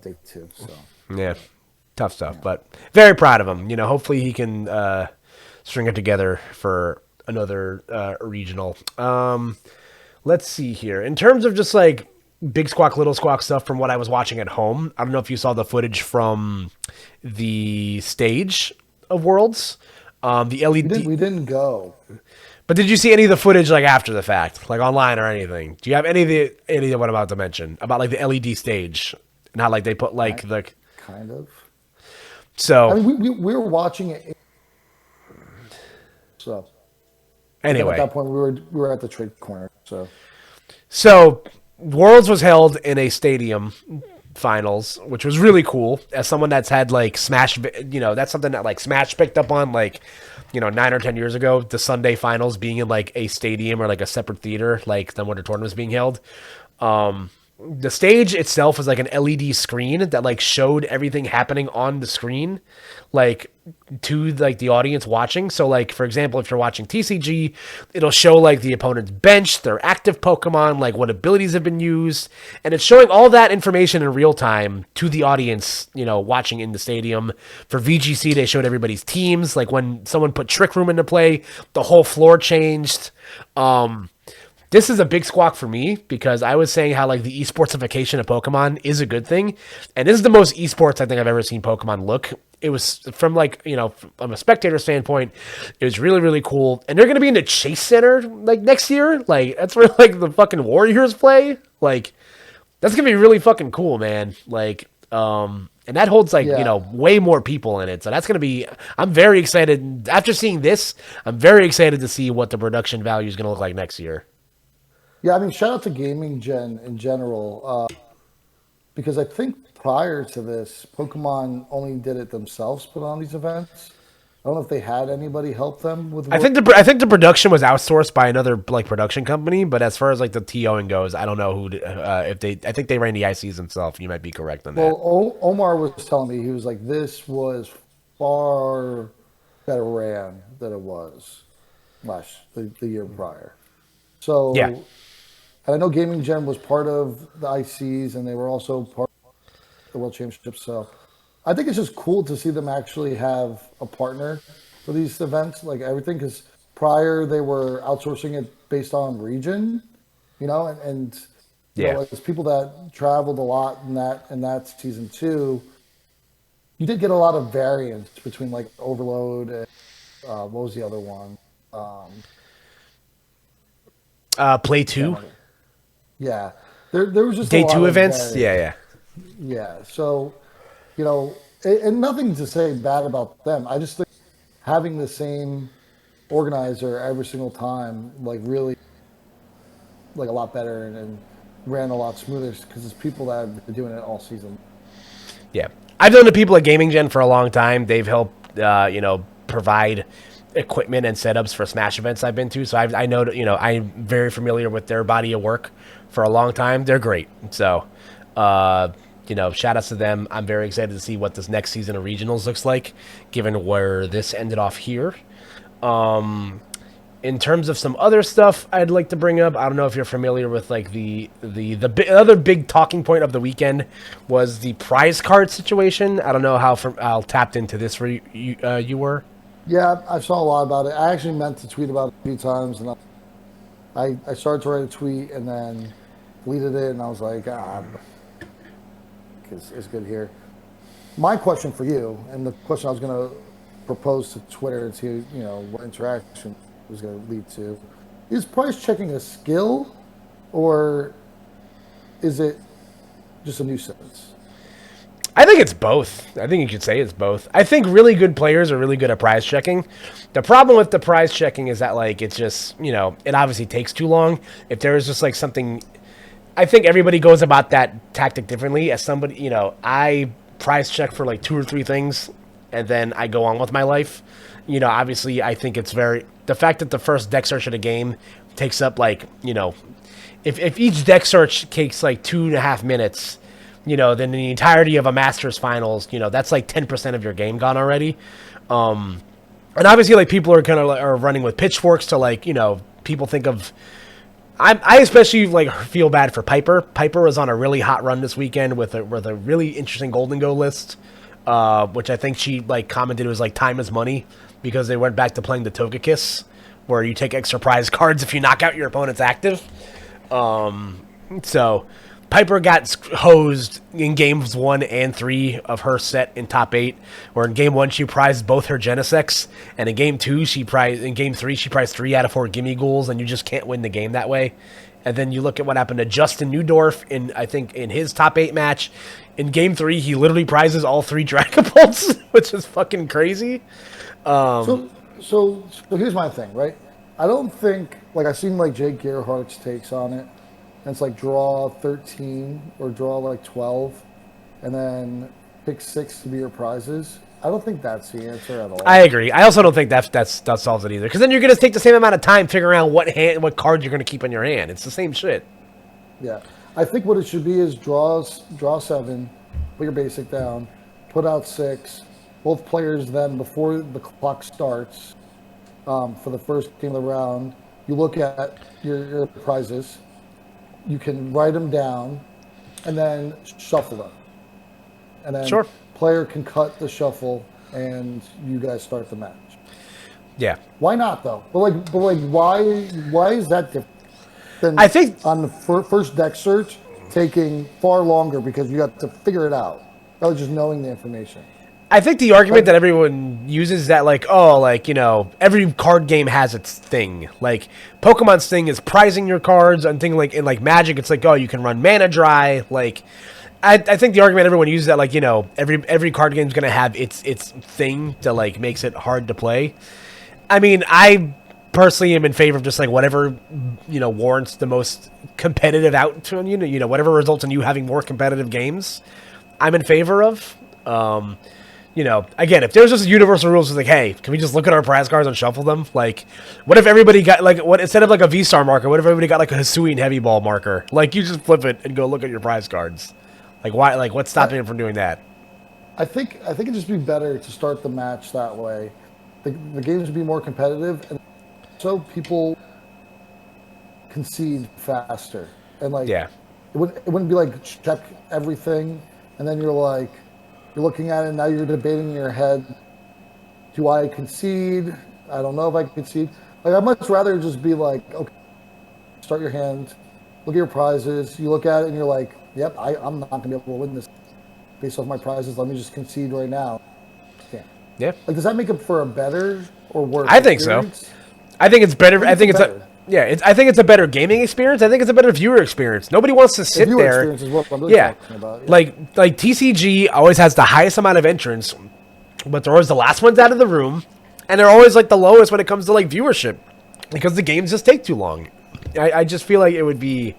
day 2. So yeah, tough stuff. But very proud of him. Hopefully he can string it together for another regional. Let's see here. In terms of just like big squawk, little squawk stuff from what I was watching at home, I don't know if you saw the footage from the stage of Worlds. The LED. We didn't go. But did you see any of the footage like after the fact, like online or anything? Do you have any of what I'm about to mention about like the LED stage and how like they put like the kind of. So I mean, we were watching it. So anyway, at that point we were at the trade corner. So Worlds was held in a stadium finals, which was really cool. As someone that's had like Smash, that's something that like Smash picked up on like, 9 or 10 years ago, the Sunday finals being in like a stadium or like a separate theater, like then when the tournament was being held. the stage itself was like an LED screen that like showed everything happening on the screen, like to like the audience watching. So like, for example, if you're watching TCG, it'll show like the opponent's bench, their active Pokemon, like what abilities have been used. And it's showing all that information in real time to the audience, watching in the stadium. For VGC, they showed everybody's teams. Like when someone put Trick Room into play, the whole floor changed. This is a big Squawk for me because I was saying how like the esportsification of Pokemon is a good thing. And this is the most esports I think I've ever seen Pokemon look. It was from like, from a spectator standpoint, it was really, really cool. And they're going to be in the Chase Center like next year. Like that's where like the fucking Warriors play. Like that's going to be really fucking cool, man. Like, and that holds like, way more people in it. So that's going to be, I'm very excited. After seeing this, I'm very excited to see what the production value is going to look like next year. Yeah, I mean, shout out to Gaming Gen in general, because I think prior to this, Pokemon only did it themselves, put on these events. I don't know if they had anybody help them with. I think the production was outsourced by another like production company, but as far as like the TOing goes, I don't know who if they. I think they ran the ICs themselves. You might be correct on that. Well, Omar was telling me, he was like, this was far better ran than it was the year prior. So yeah. And I know Gaming Gen was part of the ICs, and they were also part of the World Championship. So I think it's just cool to see them actually have a partner for these events, like everything. Because prior they were outsourcing it based on region, and as people that traveled a lot in that season 2, you did get a lot of variance between like Overload and what was the other one? Play 2. Yeah, there was just Day a lot 2 of events. variance. Yeah. So, and nothing to say bad about them. I just think having the same organizer every single time, like really, like a lot better and ran a lot smoother because it's people that have been doing it all season. Yeah, I've known the people at Gaming Gen for a long time. They've helped, provide equipment and setups for Smash events I've been to. So I know that, I'm very familiar with their body of work for a long time. They're great. So, shout outs to them. I'm very excited to see what this next season of regionals looks like, given where this ended off here. In terms of some other stuff I'd like to bring up, I don't know if you're familiar with like the other big talking point of the weekend was the prize card situation. I don't know how tapped into this for you were. Yeah, I saw a lot about it. I actually meant to tweet about it a few times, and I started to write a tweet and then deleted it, and I was like, it's good here. My question for you, and the question I was going to propose to Twitter and see, what interaction it was going to lead to, is price checking a skill, or is it just a nuisance? I think it's both. I think you could say it's both. I think really good players are really good at prize checking. The problem with the prize checking is that, like, it's just, it obviously takes too long. If there is just, like, something... I think everybody goes about that tactic differently. As somebody, I prize check for, like, 2 or 3 things, and then I go on with my life. Obviously, I think it's very... The fact that the first deck search of the game takes up, like, if each deck search takes, like, 2.5 minutes... then the entirety of a Masters Finals, that's like 10% of your game gone already. And obviously, like, people are kind of are running with pitchforks to, like, people think of... I especially, like, feel bad for Piper. Piper was on a really hot run this weekend with a really interesting Golden Go list, which I think she, like, commented was, like, time is money because they went back to playing the Togekiss, where you take extra prize cards if you knock out your opponent's active. So... Piper got hosed in games 1 and 3 of her set in top 8, where in game 1 she prized both her Genesects, and in game 3 she prized 3 out of 4 Gimme Ghouls, and you just can't win the game that way. And then you look at what happened to Justin Newdorf in his top 8 match. In game 3, he literally prizes all 3 Dragapults, which is fucking crazy. So here's my thing, right? I don't think, like, I've seen, like, Jake Gerhardt's takes on it. And it's like draw 13 or draw like 12 and then pick 6 to be your prizes. I don't think that's the answer at all. I agree. I also don't think that solves it either. Because then you're going to take the same amount of time figuring out what card you're going to keep in your hand. It's the same shit. Yeah. I think what it should be is draw 7, put your basic down, put out 6. Both players then, before the clock starts, for the first game of the round, you look at your prizes. You can write them down, and then shuffle them. And then Sure. player can cut the shuffle, and you guys start the match. Yeah. Why not though? But why is that different than I think on the first deck search taking far longer because you have to figure it out rather than just knowing the information? I think the argument that everyone uses that every card game has its thing. Like Pokemon's thing is prizing your cards, and thing in Magic, it's you can run mana dry. I think the argument everyone uses that every card game is gonna have its thing that makes it hard to play. I mean, I personally am in favor of just whatever warrants the most competitive outcome. Whatever results in you having more competitive games, I'm in favor of. Again, if there's just universal rules, it's hey, can we just look at our prize cards and shuffle them? What if everybody got instead of a V-Star marker, what if everybody got a Hisuian Heavy Ball marker? You just flip it and go look at your prize cards. Why? What's stopping them from doing that? I think it'd just be better to start the match that way. The games would be more competitive, and so people concede faster. And Yeah. it wouldn't be check everything, and then you're looking at it, and now you're debating in your head, do I concede? I don't know if I concede. I'd much rather just be okay, start your hand, look at your prizes, you look at it, and you're yep, I'm not going to be able to win this based off my prizes. Let me just concede right now. Yeah. Does that make it for a better or worse I think experience? so. I think it's better. I think better. I think it's a better gaming experience. I think it's a better viewer experience. Nobody wants to sit viewer there. Experience is what I'm really talking about. Yeah. Like TCG always has the highest amount of entrants, but they're always the last ones out of the room, and they're always the lowest when it comes to viewership, because the games just take too long. I just feel like it would be.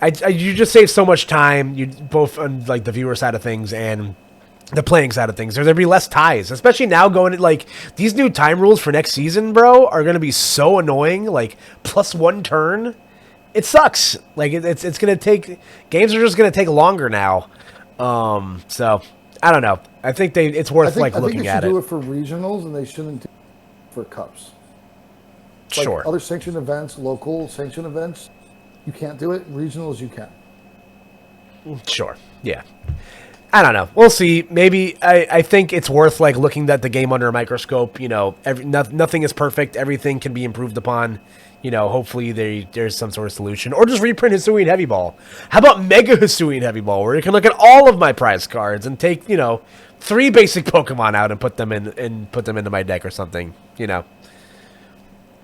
You just save so much time. You both on the viewer side of things and the playing side of things. There'd be less ties, especially now going these new time rules for next season, bro, are going to be so annoying. Plus 1 turn, it sucks. It's going to take, games are just going to take longer now. So I don't know. I think it's worth looking at it. I think they should do it for regionals, and they shouldn't do it for cups. Sure. Other sanctioned events, local sanctioned events, you can't do it. Regionals, you can. Sure. Yeah. I don't know. We'll see. Maybe I think it's worth looking at the game under a microscope. Nothing is perfect. Everything can be improved upon. Hopefully there's some sort of solution, or just reprint Hisuian Heavy Ball. How about Mega Hisuian Heavy Ball, where you can look at all of my prize cards and take 3 basic Pokemon out and put them into my deck or something.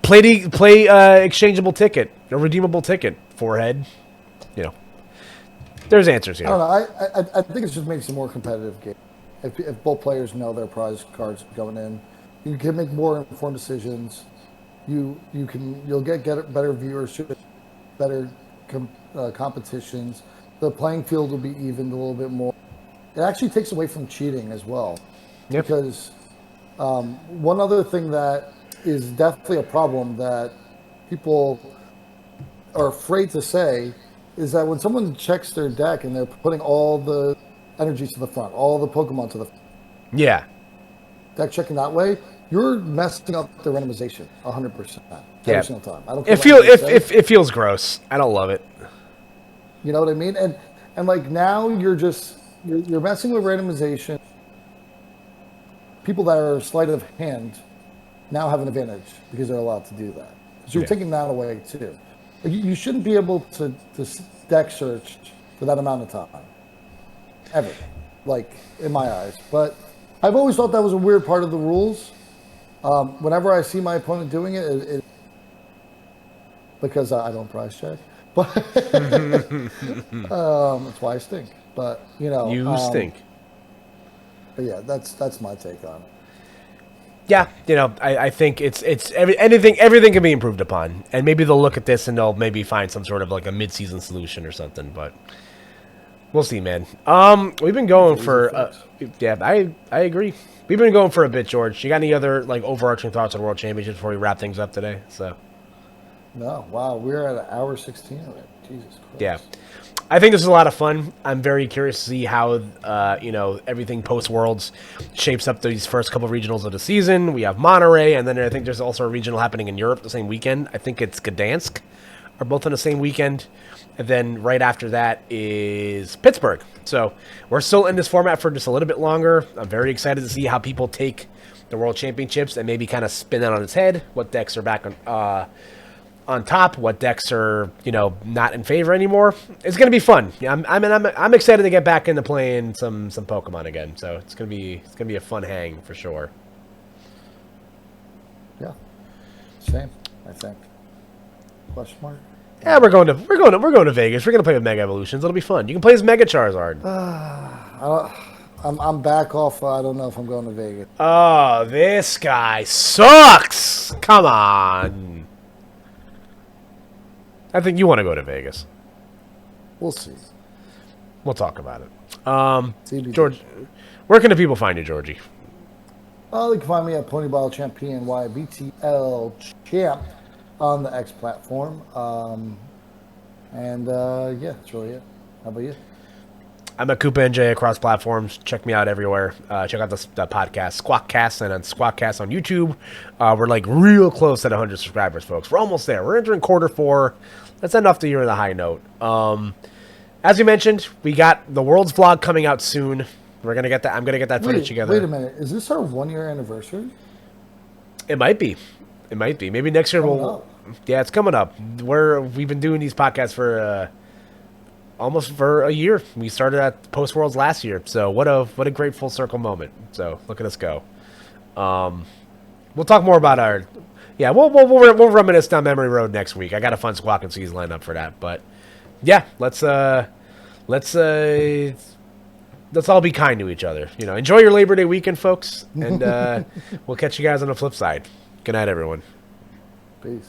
Play exchangeable ticket, a redeemable ticket, forehead. There's answers here. I don't know. I think it just makes a more competitive game. If both players know their prize cards going in, you can make more informed decisions. You'll get better viewership, better competitions. The playing field will be evened a little bit more. It actually takes away from cheating as well. Yep. Because one other thing that is definitely a problem that people are afraid to say is that when someone checks their deck and they're putting all the energy to the front, all the Pokemon to the front, yeah, deck checking that way, you're messing up the randomization 100%. Yeah. Every single time. I don't care it feels gross. I don't love it. You know what I mean? And now you're messing with randomization. People that are sleight of hand now have an advantage because they're allowed to do that. So you're taking that away too. You shouldn't be able to deck search for that amount of time. Ever. In my eyes. But I've always thought that was a weird part of the rules. Whenever I see my opponent doing it because I don't prize check. But that's why I stink. But, You stink. But yeah, that's my take on it. Yeah, I think everything can be improved upon, and maybe they'll look at this and they'll maybe find some sort of a mid-season solution or something. But we'll see, man. We've been going for yeah, I agree. We've been going for a bit, George. You got any other overarching thoughts on World Championships before we wrap things up today? So no, wow, we're at 1 hour 16 already. Jesus Christ. Yeah. I think this is a lot of fun. I'm very curious to see how, everything post-Worlds shapes up these first couple of regionals of the season. We have Monterey, and then I think there's also a regional happening in Europe the same weekend. I think it's Gdansk are both on the same weekend. And then right after that is Pittsburgh. So we're still in this format for just a little bit longer. I'm very excited to see how people take the World Championships and maybe kind of spin that on its head. What decks are back on top, what decks are not in favor anymore. It's gonna be fun. Yeah, I'm excited to get back into playing some Pokemon again. So it's gonna be a fun hang for sure. Yeah, same. I think. Question mark. Yeah, we're going to Vegas. We're gonna play with Mega Evolutions. It'll be fun. You can play as Mega Charizard. I'm back off. I don't know if I'm going to Vegas. Oh, this guy sucks. Come on. I think you want to go to Vegas. We'll see. We'll talk about it. George, where can the people find you, Georgie? They can find me at Ponyball Champion YBTL Champ on the X platform. Yeah, that's really it. How about you? I'm at Koopa NJ across platforms. Check me out everywhere. Check out the podcast, Squawkcast, and on Squawkcast on YouTube. We're like real close at 100 subscribers, folks. We're almost there. We're entering Q4. Let's end off the year on a high note. As we mentioned, we got the World's vlog coming out soon. We're gonna get that. I'm gonna get that footage together. Wait a minute. Is this our 1 year anniversary? It might be. Maybe next year we'll. Yeah, it's coming up. We've been doing these podcasts for almost for a year. We started at Post Worlds last year, so what a great full circle moment. So look at us go. We'll talk more about our. Yeah, we'll reminisce down memory road next week. I got a fun Squawk and Seas lined up for that, but yeah, let's all be kind to each other. Enjoy your Labor Day weekend, folks, and we'll catch you guys on the flip side. Good night, everyone. Peace.